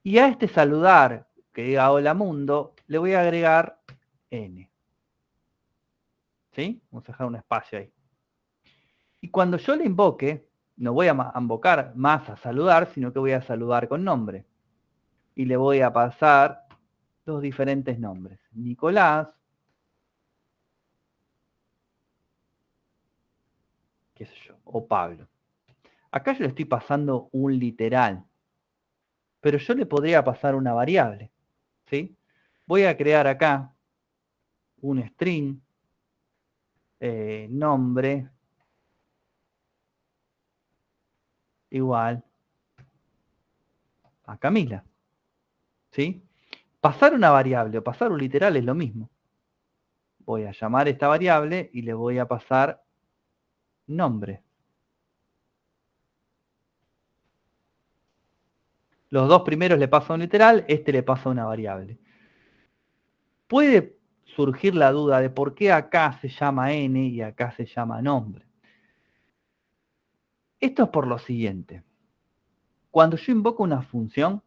Y a este saludar, que diga hola mundo, le voy a agregar n. ¿Sí? Vamos a dejar un espacio ahí. Y cuando yo le invoque, no voy a invocar más a saludar, sino que voy a saludar con nombre. Y le voy a pasar los diferentes nombres. Nicolás, qué sé yo, o Pablo. Acá yo le estoy pasando un literal, pero yo le podría pasar una variable, ¿sí? Voy a crear acá un string, nombre, igual a Camila, ¿sí? Pasar una variable o pasar un literal es lo mismo. Voy a llamar esta variable y le voy a pasar nombre. Los dos primeros le paso un literal, este le pasa una variable. Puede surgir la duda de por qué acá se llama n y acá se llama nombre. Esto es por lo siguiente. Cuando yo invoco una función,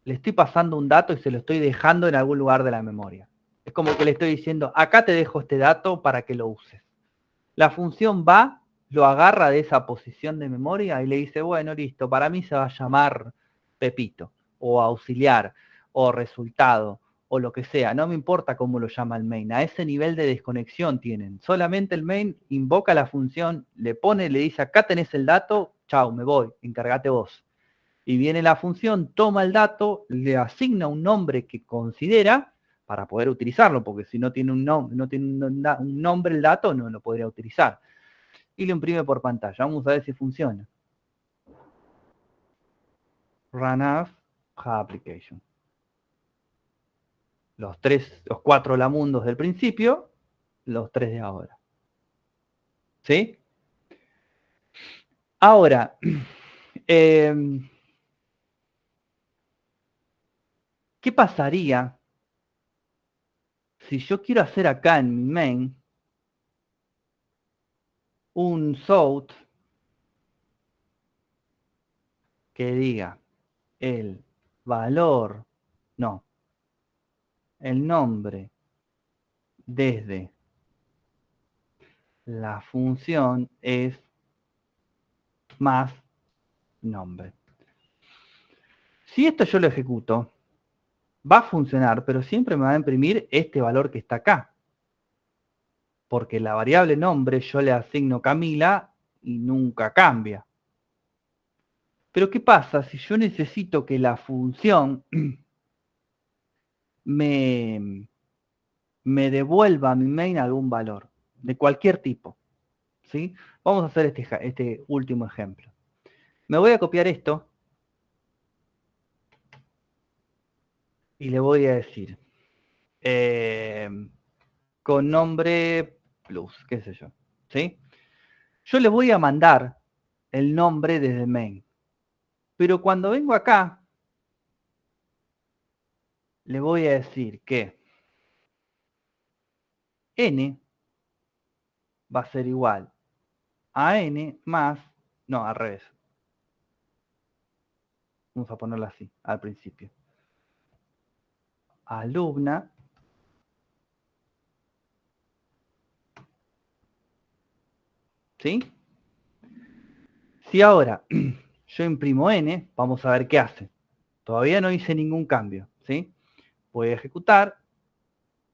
le estoy pasando un dato y se lo estoy dejando en algún lugar de la memoria. Es como que le estoy diciendo, acá te dejo este dato para que lo uses. La función va, lo agarra de esa posición de memoria y le dice, bueno, listo, para mí se va a llamar Pepito, o auxiliar, o resultado, o lo que sea. No me importa cómo lo llama el main. A ese nivel de desconexión tienen. Solamente el main invoca la función, le pone, le dice, acá tenés el dato, chau, me voy, encárgate vos. Y viene la función, toma el dato, le asigna un nombre que considera para poder utilizarlo, porque si no tiene un nombre el dato, no lo podría utilizar. Y lo imprime por pantalla. Vamos a ver si funciona. Run as Java Application. Los 4 lamundos del principio, los 3 de ahora. ¿Sí? Ahora, ¿qué pasaría si yo quiero hacer acá en mi main un south que diga el valor, no, el nombre desde la función es más nombre? Si esto yo lo ejecuto, va a funcionar, pero siempre me va a imprimir este valor que está acá. Porque la variable nombre yo le asigno Camila y nunca cambia. Pero ¿qué pasa si yo necesito que la función me devuelva a mi main algún valor, de cualquier tipo? ¿Sí? Vamos a hacer este último ejemplo. Me voy a copiar esto y le voy a decir con nombre plus, qué sé yo, ¿sí? Yo le voy a mandar el nombre desde main, pero cuando vengo acá le voy a decir que n va a ser igual a n más, no, al revés. Vamos a ponerlo así, al principio. Alumna ¿sí? Si ahora yo imprimo n, vamos a ver qué hace. Todavía no hice ningún cambio, ¿sí? Voy a ejecutar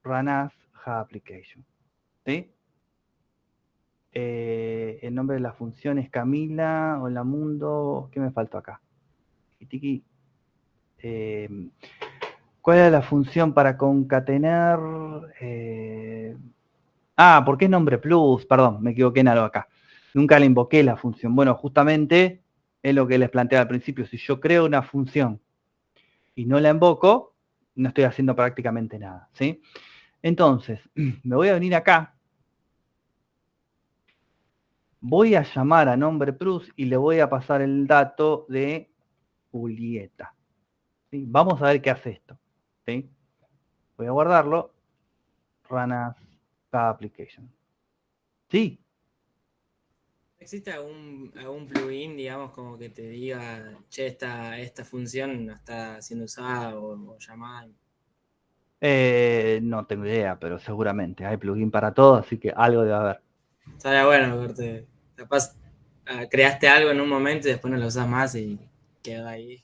run as Java Application, ¿sí? El nombre de la función es Camila, hola mundo, ¿qué me faltó acá? ¿Cuál es la función para concatenar? Porque es nombre plus, perdón, me equivoqué en algo acá. Nunca le invoqué la función. Bueno, justamente es lo que les planteé al principio. Si yo creo una función y no la invoco, no estoy haciendo prácticamente nada, ¿sí? Entonces, me voy a venir acá. Voy a llamar a nombre plus y le voy a pasar el dato de Julieta. ¿Sí? Vamos a ver qué hace esto, ¿sí? Voy a guardarlo. Run as Java Application. ¿Sí? ¿Existe algún plugin, digamos, como que te diga, che, esta función no está siendo usada o llamada? No tengo idea, pero seguramente hay plugin para todo, así que algo debe haber. Estaría bueno, verte. Capaz creaste algo en un momento y después no lo usas más y queda ahí.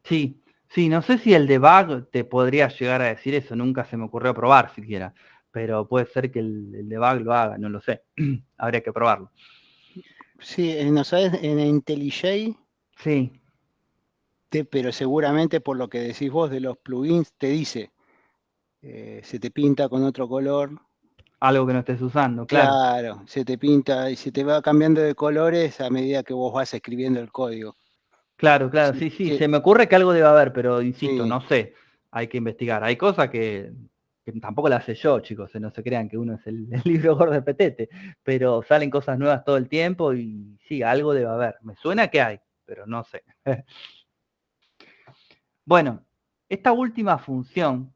Sí, Sí, no sé si el debug te podría llegar a decir eso, nunca se me ocurrió probar siquiera, pero puede ser que el debug lo haga, no lo sé, habría que probarlo. Sí, ¿no sabes? En IntelliJ, Sí, pero seguramente por lo que decís vos de los plugins, te dice, se te pinta con otro color. algo que no estés usando, claro. Claro, se te pinta y se te va cambiando de colores a medida que vos vas escribiendo el código. Claro, Sí, sí, se me ocurre que algo debe haber, pero insisto, sí. no sé, hay que investigar. Hay cosas que tampoco las sé yo, chicos, no se crean que uno es el libro gordo de petete, pero salen cosas nuevas todo el tiempo y sí, algo debe haber. Me suena que hay, pero no sé. Bueno, esta última función,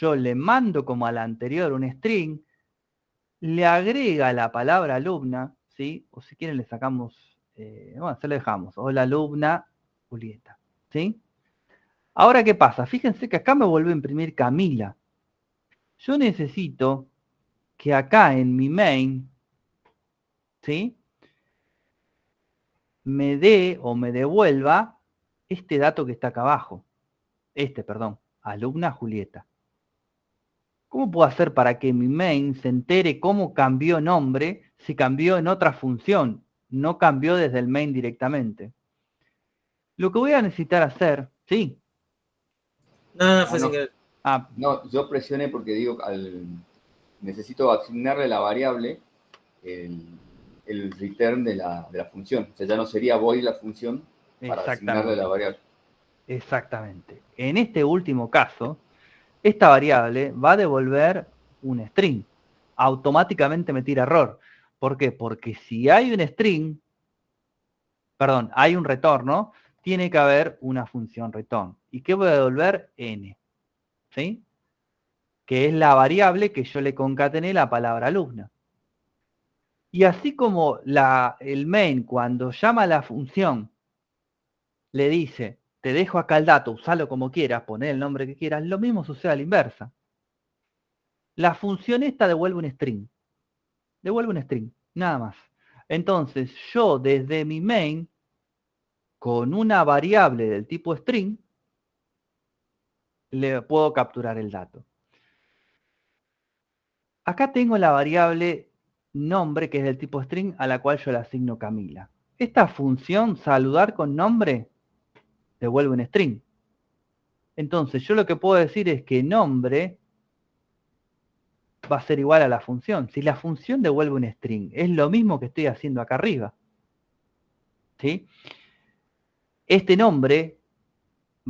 yo le mando como a la anterior un string, le agrega la palabra alumna, ¿sí? O si quieren le sacamos, bueno, se lo dejamos, hola alumna Julieta, ¿sí? Ahora, ¿qué pasa? Fíjense que acá me vuelve a imprimir Camila. Yo necesito que acá en mi main, ¿sí? Me dé o me devuelva este dato que está acá abajo. Perdón, alumna Julieta. ¿Cómo puedo hacer para que mi main se entere cómo cambió nombre si cambió en otra función? No cambió desde el main directamente. Lo que voy a necesitar hacer, sí. No, fue sin querer. No, yo presioné porque digo, necesito asignarle la variable el return de la función. O sea, ya no sería void la función para asignarle la variable. Exactamente. En este último caso, esta variable va a devolver un string. Automáticamente me tira error. ¿Por qué? Porque si hay un string, perdón, hay un retorno, tiene que haber una función return. ¿Y qué voy a devolver? N. ¿Sí? Que es la variable que yo le concatené la palabra alumna. Y así como el main, cuando llama a la función, le dice, te dejo acá el dato, usalo como quieras, poné el nombre que quieras, lo mismo sucede a la inversa. La función esta devuelve un string. Devuelve un string, nada más. Entonces, yo desde mi main, con una variable del tipo string, le puedo capturar el dato. Acá tengo la variable nombre, que es del tipo string, a la cual yo le asigno Camila. Esta función, saludar con nombre, devuelve un string. Entonces, yo lo que puedo decir es que nombre va a ser igual a la función. Si la función devuelve un string, es lo mismo que estoy haciendo acá arriba. ¿Sí? Este nombre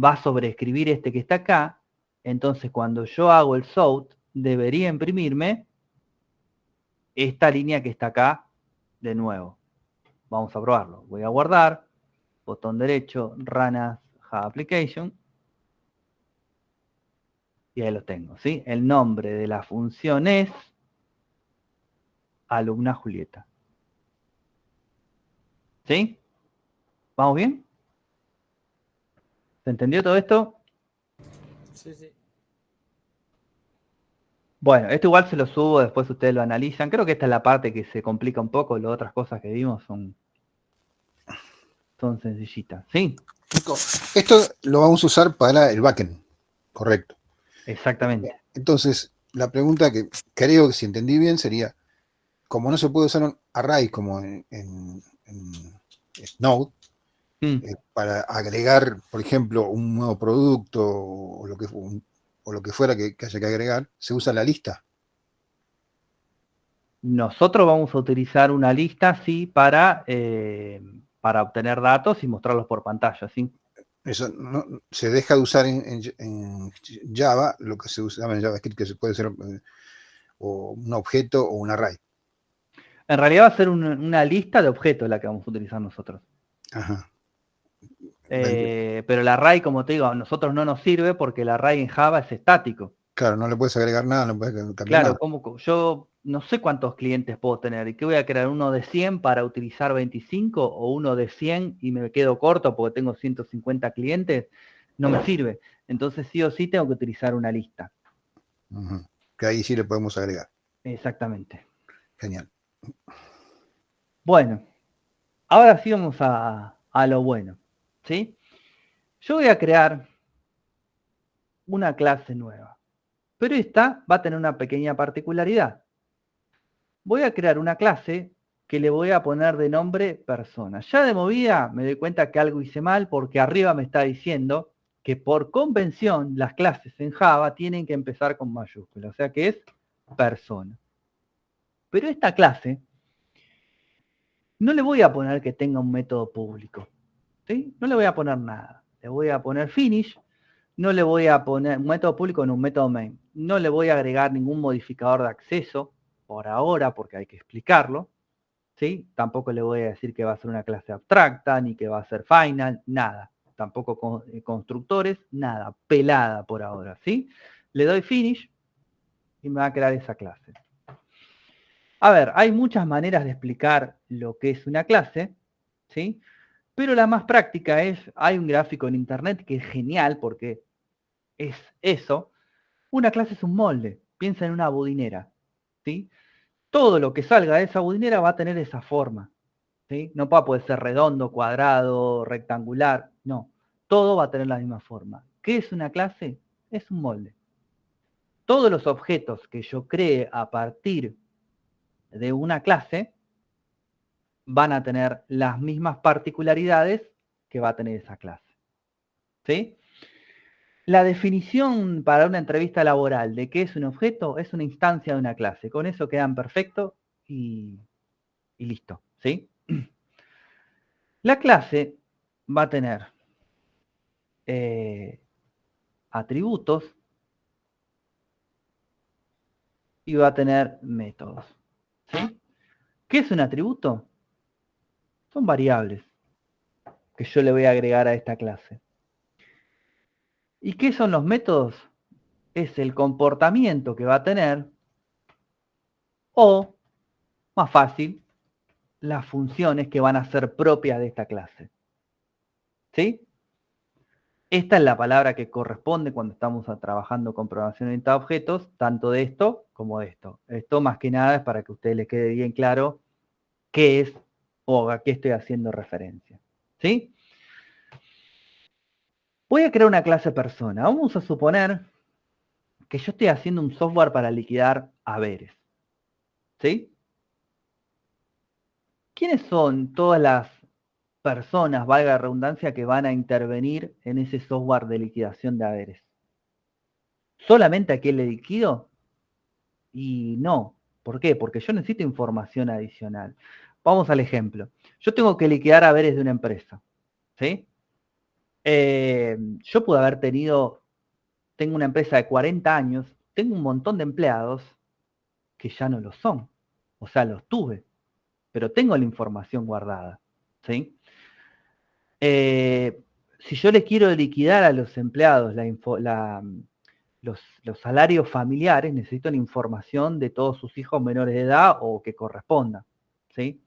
va a sobreescribir este que está acá. Entonces, cuando yo hago el south, debería imprimirme esta línea que está acá de nuevo. Vamos a probarlo. Voy a guardar, botón derecho, run as Java application. Y ahí lo tengo, ¿sí? El nombre de la función es alumna Julieta. ¿Sí? ¿Vamos bien? ¿Se entendió todo esto? Sí, sí. Bueno, esto igual se lo subo, después ustedes lo analizan. Creo que esta es la parte que se complica un poco, las otras cosas que vimos son sencillitas. ¿Sí? Esto lo vamos a usar para el backend, correcto. Exactamente. Entonces, la pregunta que creo que si entendí bien sería, como no se puede usar un array como en Node, para agregar, por ejemplo, un nuevo producto o lo que fuera que haya que agregar, se usa la lista. Nosotros vamos a utilizar una lista, sí, para obtener datos y mostrarlos por pantalla, ¿sí? Eso no, se deja de usar en Java, lo que se usa en JavaScript, que se puede ser o un objeto o un array. En realidad va a ser una lista de objetos la que vamos a utilizar nosotros. Ajá. Pero el array, como te digo, a nosotros no nos sirve porque el array en Java es estático. Claro, no le puedes agregar nada, no puedes cambiar claro, nada. Yo no sé cuántos clientes puedo tener. ¿Y qué voy a crear? ¿Uno de 100 para utilizar 25 o uno de 100 y me quedo corto porque tengo 150 clientes? No me sirve. Entonces sí o sí tengo que utilizar una lista. Que ahí sí le podemos agregar. Exactamente. Genial. Bueno, ahora sí vamos a lo bueno, ¿sí? Yo voy a crear una clase nueva, pero esta va a tener una pequeña particularidad. Voy a crear una clase que le voy a poner de nombre persona. Ya de movida me doy cuenta que algo hice mal porque arriba me está diciendo que por convención las clases en Java tienen que empezar con mayúsculas, o sea que es persona. Pero esta clase no le voy a poner que tenga un método público, ¿sí? No le voy a poner nada. Le voy a poner finish, no le voy a poner un método público en un método main. No le voy a agregar ningún modificador de acceso por ahora porque hay que explicarlo, ¿sí? Tampoco le voy a decir que va a ser una clase abstracta, ni que va a ser final, nada. Tampoco constructores, nada. Pelada por ahora, ¿sí? Le doy finish y me va a crear esa clase. A ver, hay muchas maneras de explicar lo que es una clase, ¿sí? Pero la más práctica es, hay un gráfico en internet que es genial porque es eso. Una clase es un molde. Piensa en una budinera, ¿sí? Todo lo que salga de esa budinera va a tener esa forma, ¿sí? No puede ser redondo, cuadrado, rectangular, no. Todo va a tener la misma forma. ¿Qué es una clase? Es un molde. Todos los objetos que yo cree a partir de una clase van a tener las mismas particularidades que va a tener esa clase, ¿sí? La definición para una entrevista laboral de qué es un objeto es una instancia de una clase. Con eso quedan perfectos y listo, ¿sí? La clase va a tener atributos y va a tener métodos, ¿sí? ¿Qué es un atributo? Son variables que yo le voy a agregar a esta clase. ¿Y qué son los métodos? Es el comportamiento que va a tener o, más fácil, las funciones que van a ser propias de esta clase, ¿sí? Esta es la palabra que corresponde cuando estamos trabajando con programación orientada a objetos, tanto de esto como de esto. Esto más que nada es para que a ustedes les quede bien claro qué es o a qué estoy haciendo referencia, ¿sí? Voy a crear una clase persona. Vamos a suponer que yo estoy haciendo un software para liquidar haberes, ¿sí? ¿Quiénes son todas las personas, valga la redundancia, que van a intervenir en ese software de liquidación de haberes? ¿Solamente a quién le liquido? Y no. ¿Por qué? Porque yo necesito información adicional. Vamos al ejemplo. Yo tengo que liquidar haberes de una empresa, ¿sí? Yo pude haber tengo una empresa de 40 años, tengo un montón de empleados que ya no lo son. O sea, los tuve, pero tengo la información guardada, ¿sí? Si yo le quiero liquidar a los empleados los salarios familiares, necesito la información de todos sus hijos menores de edad o que corresponda, ¿sí?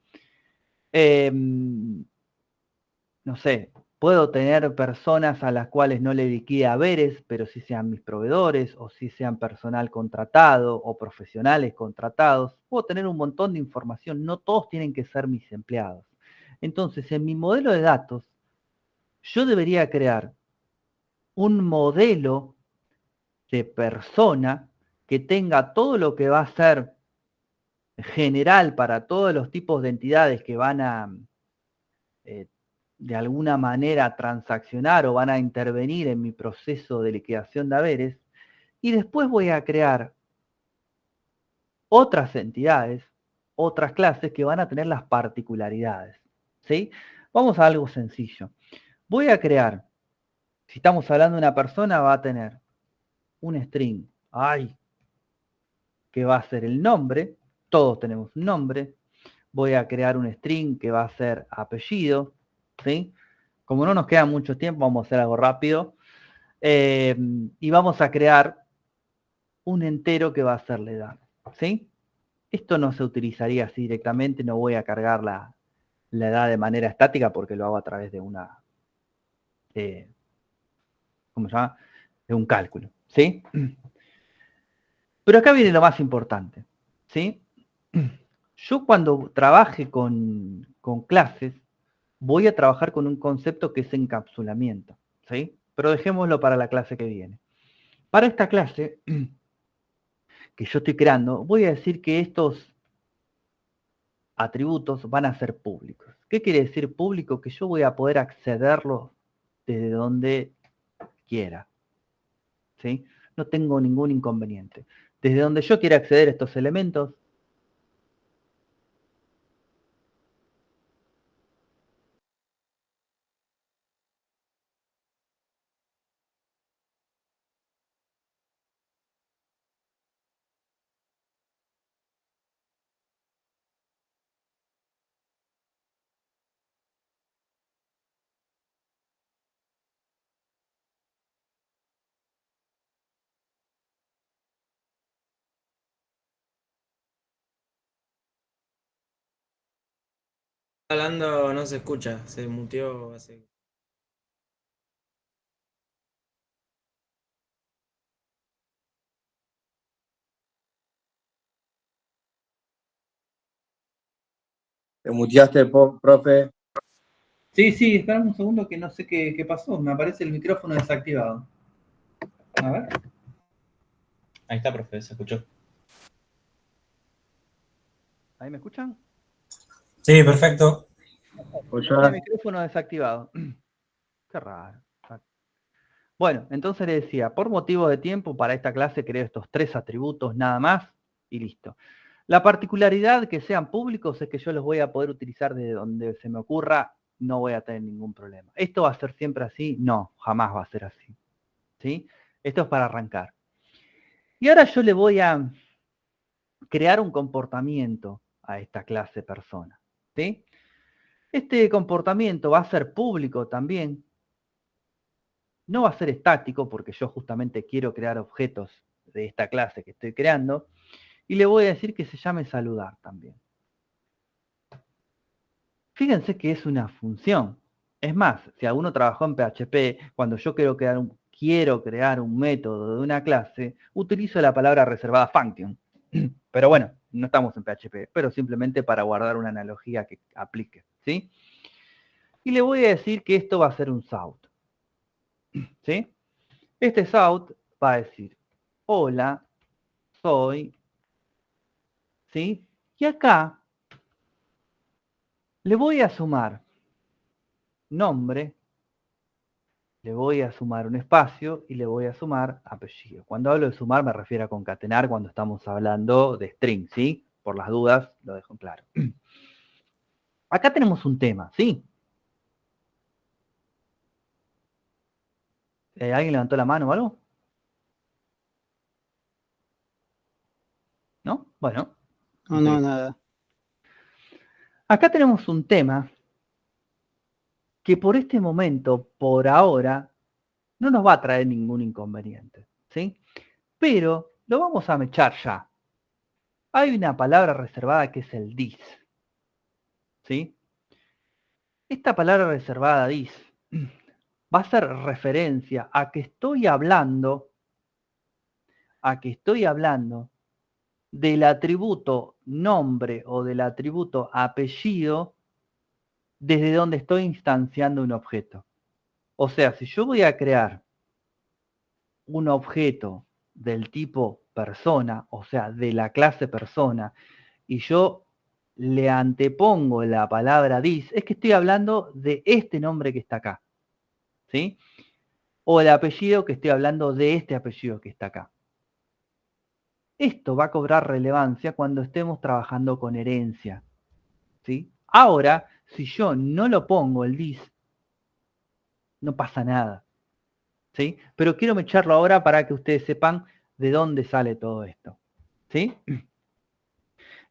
No sé, puedo tener personas a las cuales no le liquide haberes, pero sí sean mis proveedores, o sí sean personal contratado, o profesionales contratados. Puedo tener un montón de información, no todos tienen que ser mis empleados. Entonces, en mi modelo de datos, yo debería crear un modelo de persona que tenga todo lo que va a ser general para todos los tipos de entidades que van a de alguna manera transaccionar o van a intervenir en mi proceso de liquidación de haberes, y después voy a crear otras entidades, otras clases que van a tener las particularidades, ¿sí? Vamos a algo sencillo. Voy a crear, si estamos hablando de una persona, va a tener un string, que va a ser el nombre, todos tenemos un nombre. Voy a crear un string que va a ser apellido, ¿sí? Como no nos queda mucho tiempo, vamos a hacer algo rápido. Y vamos a crear un entero que va a ser la edad, ¿sí? Esto no se utilizaría así directamente, no voy a cargar la edad de manera estática porque lo hago a través de una, ¿cómo se llama? De un cálculo, ¿sí? Pero acá viene lo más importante, ¿sí? Yo cuando trabaje con clases, voy a trabajar con un concepto que es encapsulamiento, ¿sí? Pero dejémoslo para la clase que viene. Para esta clase que yo estoy creando, voy a decir que estos atributos van a ser públicos. ¿Qué quiere decir público? Que yo voy a poder accederlos desde donde quiera, ¿sí? No tengo ningún inconveniente. Desde donde yo quiera acceder a estos elementos, Hablando no se escucha, se muteó hace... Te muteaste, profe. Sí, espera un segundo que no sé qué pasó. Me aparece el micrófono desactivado. A ver. Ahí está, profe, se escuchó. ¿Ahí me escuchan? Sí, perfecto. Tenía el micrófono desactivado. Qué raro. Bueno, entonces le decía, por motivo de tiempo, para esta clase creo estos 3 atributos nada más y listo. La particularidad que sean públicos es que yo los voy a poder utilizar desde donde se me ocurra, no voy a tener ningún problema. ¿Esto va a ser siempre así? No, jamás va a ser así. ¿Sí? Esto es para arrancar. Y ahora yo le voy a crear un comportamiento a esta clase persona. ¿Sí? Este comportamiento va a ser público también. No va a ser estático porque yo justamente quiero crear objetos de esta clase que estoy creando. Y le voy a decir que se llame saludar también. Fíjense que es una función. Es más, si alguno trabajó en PHP, cuando yo quiero crear un método de una clase, utilizo la palabra reservada function. Pero bueno, no estamos en PHP, pero simplemente para guardar una analogía que aplique, ¿sí? Y le voy a decir que esto va a ser un SOUT, ¿sí? Este SOUT va a decir, hola, soy, ¿sí? Y acá le voy a sumar nombre, le voy a sumar un espacio y le voy a sumar apellido. Cuando hablo de sumar me refiero a concatenar cuando estamos hablando de string, ¿sí? Por las dudas lo dejo en claro. Acá tenemos un tema, ¿sí? ¿Alguien levantó la mano o algo? ¿No? Bueno. No, nada. Acá tenemos un tema que por este momento, por ahora, no nos va a traer ningún inconveniente, ¿sí? Pero lo vamos a mechar ya. Hay una palabra reservada que es el this, ¿sí? Esta palabra reservada this va a hacer referencia a que estoy hablando del atributo nombre o del atributo apellido desde donde estoy instanciando un objeto. O sea, si yo voy a crear un objeto del tipo persona, o sea, de la clase persona, y yo le antepongo la palabra this, es que estoy hablando de este nombre que está acá, ¿sí? O el apellido que estoy hablando de este apellido que está acá. Esto va a cobrar relevancia cuando estemos trabajando con herencia, ¿sí? Ahora, si yo no lo pongo el this, no pasa nada, ¿sí? Pero quiero mecharlo ahora para que ustedes sepan de dónde sale todo esto, ¿sí?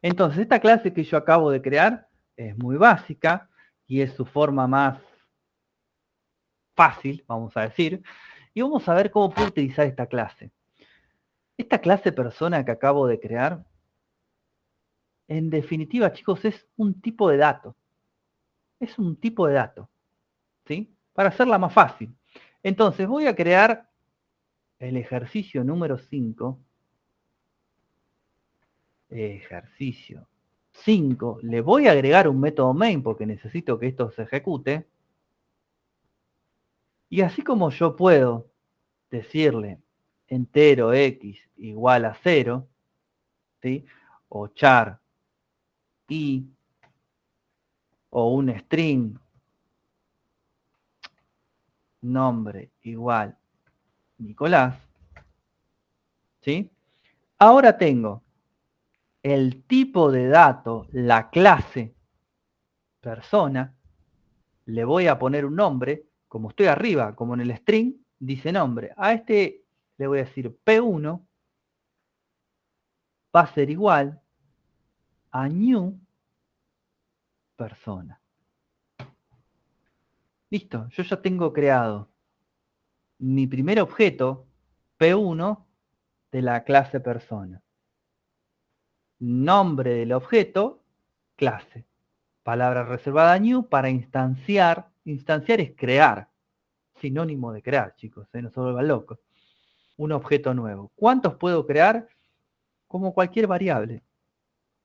Entonces, esta clase que yo acabo de crear es muy básica y es su forma más fácil, vamos a decir, y vamos a ver cómo puedo utilizar esta clase. Esta clase persona que acabo de crear, en definitiva, chicos, es un tipo de dato. Es un tipo de dato, ¿sí? Para hacerla más fácil. Entonces, voy a crear el ejercicio número 5. Ejercicio 5. Le voy a agregar un método main porque necesito que esto se ejecute. Y así como yo puedo decirle entero x igual a 0, ¿sí? O char y, o un string nombre igual Nicolás, ¿sí? Ahora tengo el tipo de dato, la clase persona, le voy a poner un nombre, como estoy arriba, como en el string, dice nombre. A este le voy a decir P1 va a ser igual a new persona. Listo, yo ya tengo creado mi primer objeto, P1, de la clase persona. Nombre del objeto, clase. Palabra reservada new para instanciar. Instanciar es crear. Sinónimo de crear, chicos, no se vuelvan locos. Un objeto nuevo. ¿Cuántos puedo crear? Como cualquier variable.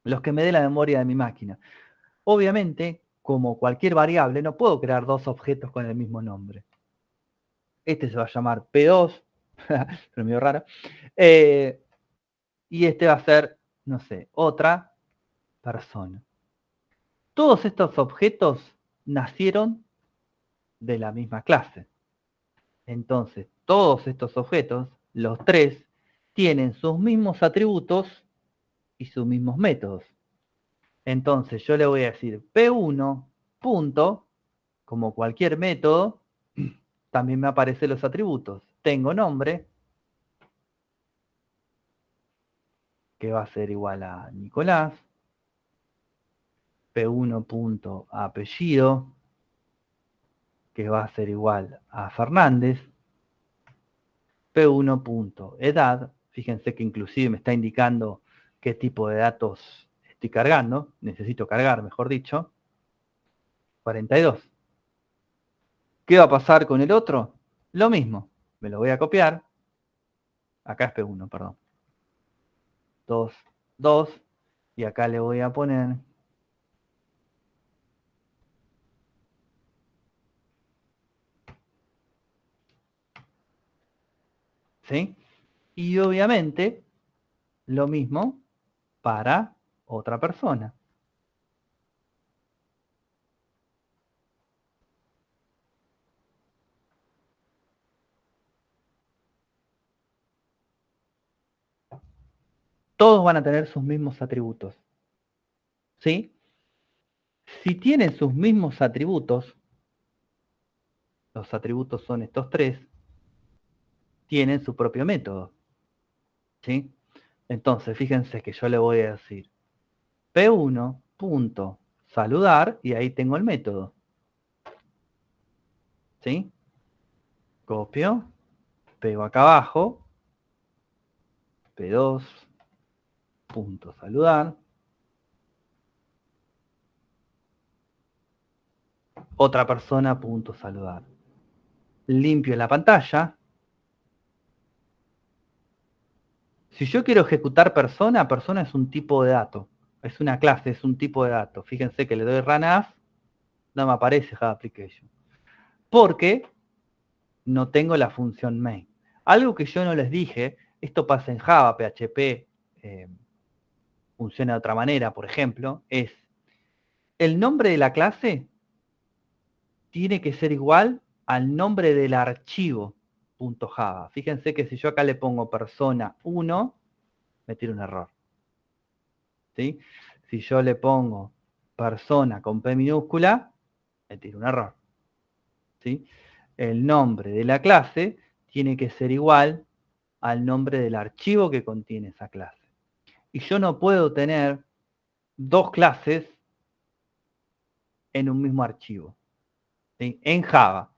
Los que me dé la memoria de mi máquina. Obviamente, como cualquier variable, no puedo crear dos objetos con el mismo nombre. Este se va a llamar P2, pero medio raro. Y este va a ser, no sé, otra persona. Todos estos objetos nacieron de la misma clase. Entonces, todos estos objetos, los tres, tienen sus mismos atributos y sus mismos métodos. Entonces, yo le voy a decir P1, punto, como cualquier método, también me aparecen los atributos. Tengo nombre, que va a ser igual a Nicolás. P1 punto apellido, que va a ser igual a Fernández. P1 punto edad, fíjense que inclusive me está indicando qué tipo de datos estoy cargando, necesito cargar, mejor dicho, 42. ¿Qué va a pasar con el otro? Lo mismo, me lo voy a copiar, acá es P1, perdón, 2, 2, y acá le voy a poner ¿sí? Y obviamente lo mismo para otra persona. Todos van a tener sus mismos atributos. ¿Sí? Si tienen sus mismos atributos, los atributos son estos tres, tienen su propio método. ¿Sí? Entonces, fíjense que yo le voy a decir P1 punto saludar y ahí tengo el método. ¿Sí? Copio, pego acá abajo, P2 punto saludar. Otra persona punto saludar. Limpio la pantalla. Si yo quiero ejecutar persona, persona es un tipo de dato. Es una clase, es un tipo de dato. Fíjense que le doy run as, no me aparece Java Application. Porque no tengo la función main. Algo que yo no les dije, esto pasa en Java, PHP, funciona de otra manera, por ejemplo, es el nombre de la clase tiene que ser igual al nombre del archivo .java. Fíjense que si yo acá le pongo persona 1, me tira un error. ¿Sí? Si yo le pongo persona con P minúscula, me tira un error. ¿Sí? El nombre de la clase tiene que ser igual al nombre del archivo que contiene esa clase. Y yo no puedo tener dos clases en un mismo archivo. ¿Sí? En Java.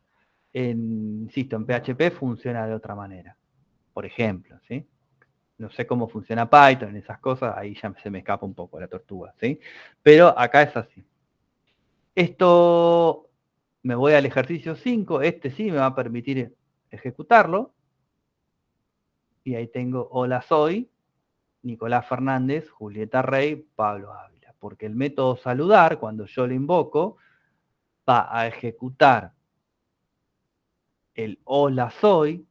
Insisto, en PHP funciona de otra manera. Por ejemplo, ¿sí? No sé cómo funciona Python, esas cosas, ahí ya se me escapa un poco la tortuga, ¿sí? Pero acá es así. Esto, me voy al ejercicio 5, este sí me va a permitir ejecutarlo. Y ahí tengo, hola soy Nicolás Fernández, Julieta Rey, Pablo Ávila. Porque el método saludar, cuando yo lo invoco, va a ejecutar el hola soy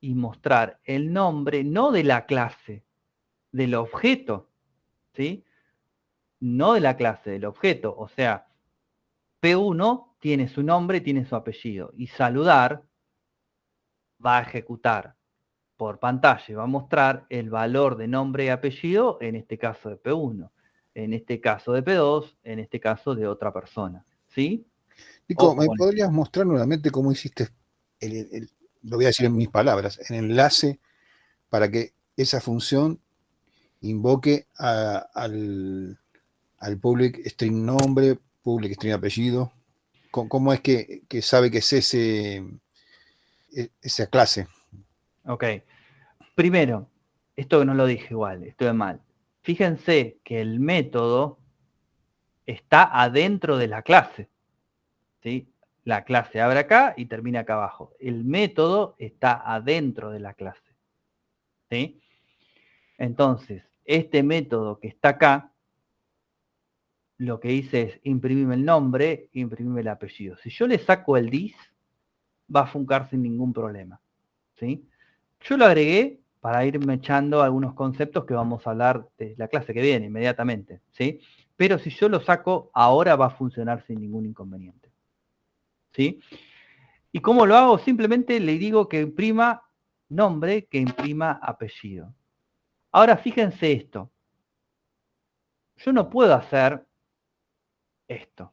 y mostrar el nombre no de la clase, del objeto, ¿sí? No de la clase, del objeto. O sea, P1 tiene su nombre, tiene su apellido. Y saludar va a ejecutar por pantalla y va a mostrar el valor de nombre y apellido, en este caso de P1, en este caso de P2, en este caso de otra persona. ¿Sí? Nico, ¿me podrías mostrar nuevamente cómo hiciste lo voy a decir en mis palabras, el enlace para que esa función invoque al public string nombre, public string apellido? ¿Cómo es que sabe que es esa clase? Ok. Primero, esto no lo dije igual, estoy mal. Fíjense que el método está adentro de la clase. ¿Sí? La clase abre acá y termina acá abajo. El método está adentro de la clase. ¿Sí? Entonces, este método que está acá, lo que dice es imprimirme el nombre, imprimirme el apellido. Si yo le saco el dis, va a funcar sin ningún problema. ¿Sí? Yo lo agregué para irme echando algunos conceptos que vamos a hablar de la clase que viene inmediatamente. ¿Sí? Pero si yo lo saco, ahora va a funcionar sin ningún inconveniente. ¿Sí? ¿Y cómo lo hago? Simplemente le digo que imprima nombre, que imprima apellido. Ahora fíjense esto. Yo no puedo hacer esto.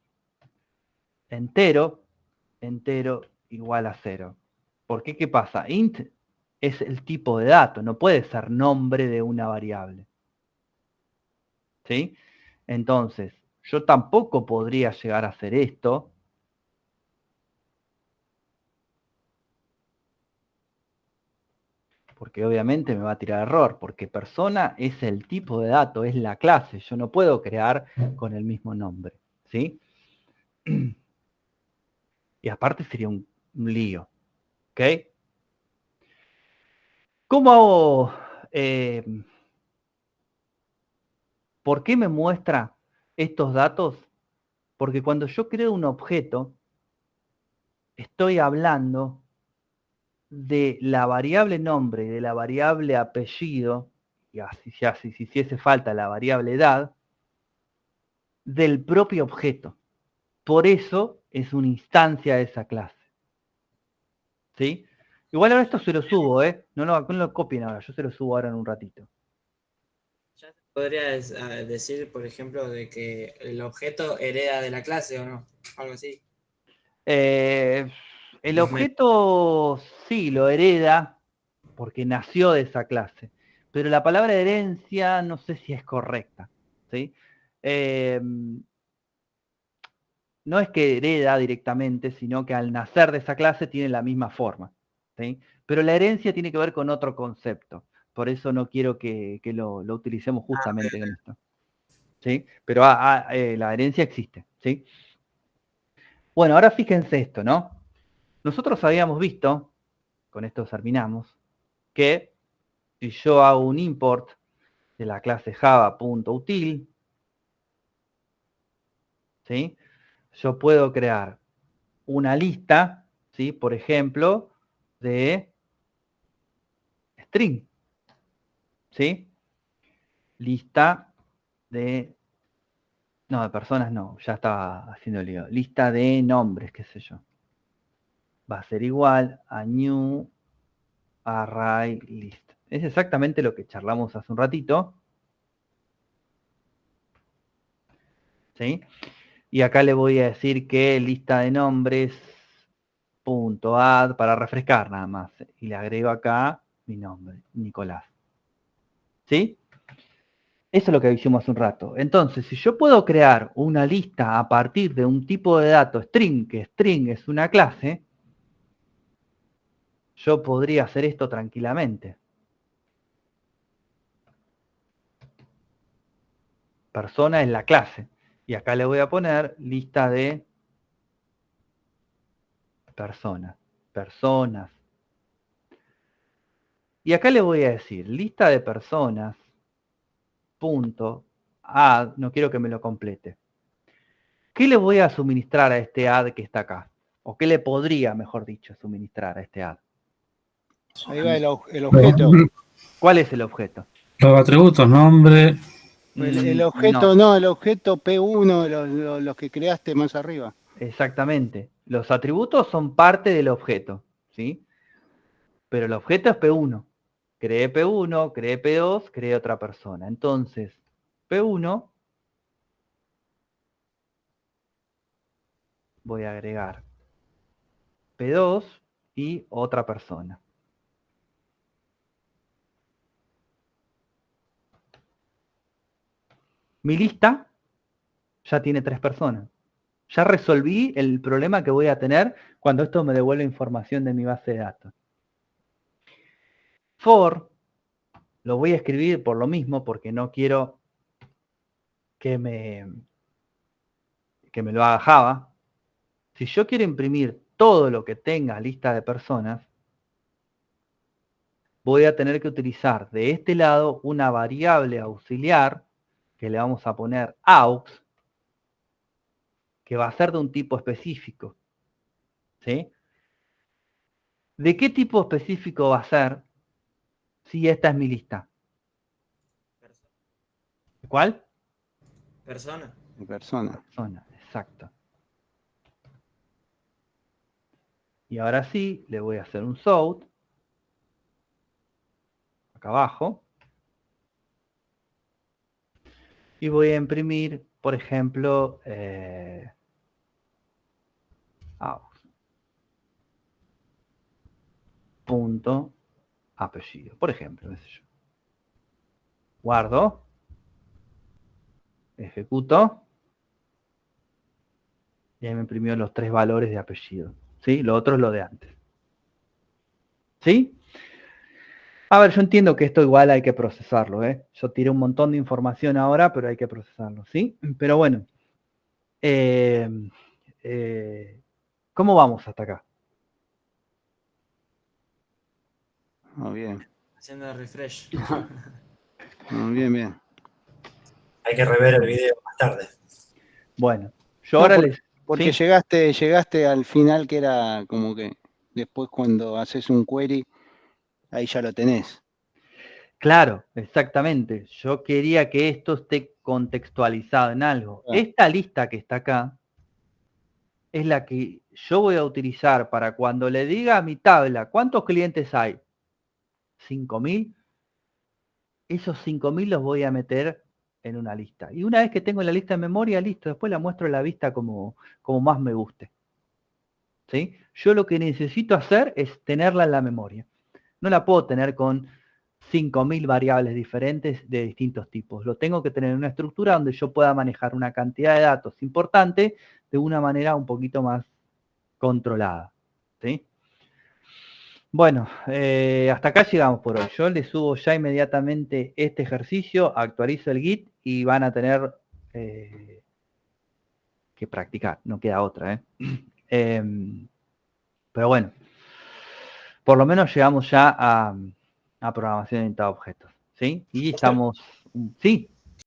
Entero igual a 0. ¿Por qué? ¿Qué pasa? Int es el tipo de dato, no puede ser nombre de una variable. ¿Sí? Entonces, yo tampoco podría llegar a hacer esto. Porque obviamente me va a tirar error, porque persona es el tipo de dato, es la clase. Yo no puedo crear con el mismo nombre. ¿Sí? Y aparte sería un lío. ¿Ok? ¿Cómo hago? ¿Por qué me muestra estos datos? Porque cuando yo creo un objeto, estoy hablando de la variable nombre y de la variable apellido, y así si hiciese falta la variable edad, del propio objeto. Por eso es una instancia de esa clase. ¿Sí? Igual ahora esto se lo subo, no lo copien ahora, yo se lo subo ahora en un ratito. ¿Ya podrías decir, por ejemplo, de que el objeto hereda de la clase o no? Algo así. El objeto sí lo hereda porque nació de esa clase, pero la palabra herencia no sé si es correcta. ¿Sí? No es que hereda directamente, sino que al nacer de esa clase tiene la misma forma. ¿Sí? Pero la herencia tiene que ver con otro concepto. Por eso no quiero que lo utilicemos justamente en esto. ¿Sí? Pero la herencia existe. ¿Sí? Bueno, ahora fíjense esto, ¿no? Nosotros habíamos visto, con esto terminamos, que si yo hago un import de la clase java.util, ¿sí? Yo puedo crear una lista, ¿sí? Por ejemplo, de string, ¿sí? Lista de... No, de personas no, ya estaba haciendo lío. Lista de nombres, qué sé yo. Va a ser igual a new array list. Es exactamente lo que charlamos hace un ratito. ¿Sí? Y acá le voy a decir que lista de nombres .add para refrescar nada más. Y le agrego acá mi nombre, Nicolás. ¿Sí? Eso es lo que hicimos hace un rato. Entonces, si yo puedo crear una lista a partir de un tipo de dato string, que string es una clase, yo podría hacer esto tranquilamente. Persona es la clase. Y acá le voy a poner lista de personas. Personas. Y acá le voy a decir lista de personas. Punto. Add. No quiero que me lo complete. ¿Qué le voy a suministrar a este add que está acá? ¿O qué le podría, mejor dicho, suministrar a este add? Ahí va el objeto. ¿Cuál es el objeto? Los atributos, nombre. El objeto no, el objeto P1, los que creaste más arriba. Exactamente. Los atributos son parte del objeto, ¿sí? Pero el objeto es P1. Creé P1, creé P2, creé otra persona. Entonces, P1, voy a agregar P2 y otra persona. Mi lista ya tiene 3 personas. Ya resolví el problema que voy a tener cuando esto me devuelve información de mi base de datos. For, lo voy a escribir por lo mismo, porque no quiero que me lo haga Java. Si yo quiero imprimir todo lo que tenga lista de personas, voy a tener que utilizar de este lado una variable auxiliar que le vamos a poner aux, que va a ser de un tipo específico. ¿Sí? ¿De qué tipo específico va a ser si esta es mi lista? ¿Cuál? Persona. Persona. Persona, exacto. Y ahora sí, le voy a hacer un sort. Acá abajo. Y voy a imprimir, por ejemplo, punto apellido, por ejemplo, qué sé yo. Guardo, ejecuto, y ahí me imprimió los 3 valores de apellido. ¿Sí? Lo otro es lo de antes. ¿Sí? A ver, yo entiendo que esto igual hay que procesarlo, ¿eh? Yo tiré un montón de información ahora, pero hay que procesarlo, ¿sí? Pero bueno. ¿Cómo vamos hasta acá? Muy bien. Haciendo refresh. Muy bien, bien. Hay que rever el video más tarde. Bueno, yo No, ahora porque ¿sí? llegaste al final, que era como que después cuando haces un query, ahí ya lo tenés. Claro, exactamente. Yo quería que esto esté contextualizado en algo. Ah. Esta lista que está acá es la que yo voy a utilizar para cuando le diga a mi tabla, ¿cuántos clientes hay? 5.000. Esos 5.000 los voy a meter en una lista. Y una vez que tengo la lista en memoria, listo, después la muestro en la vista como más me guste. ¿Sí? Yo lo que necesito hacer es tenerla en la memoria. No la puedo tener con 5.000 variables diferentes de distintos tipos. Lo tengo que tener en una estructura donde yo pueda manejar una cantidad de datos importante de una manera un poquito más controlada. ¿Sí? Bueno, hasta acá llegamos por hoy. Yo les subo ya inmediatamente este ejercicio, actualizo el Git y van a tener que practicar, no queda otra. Pero bueno, por lo menos llegamos ya a programación orientada a objetos, ¿sí? Y estamos... ¿Sí?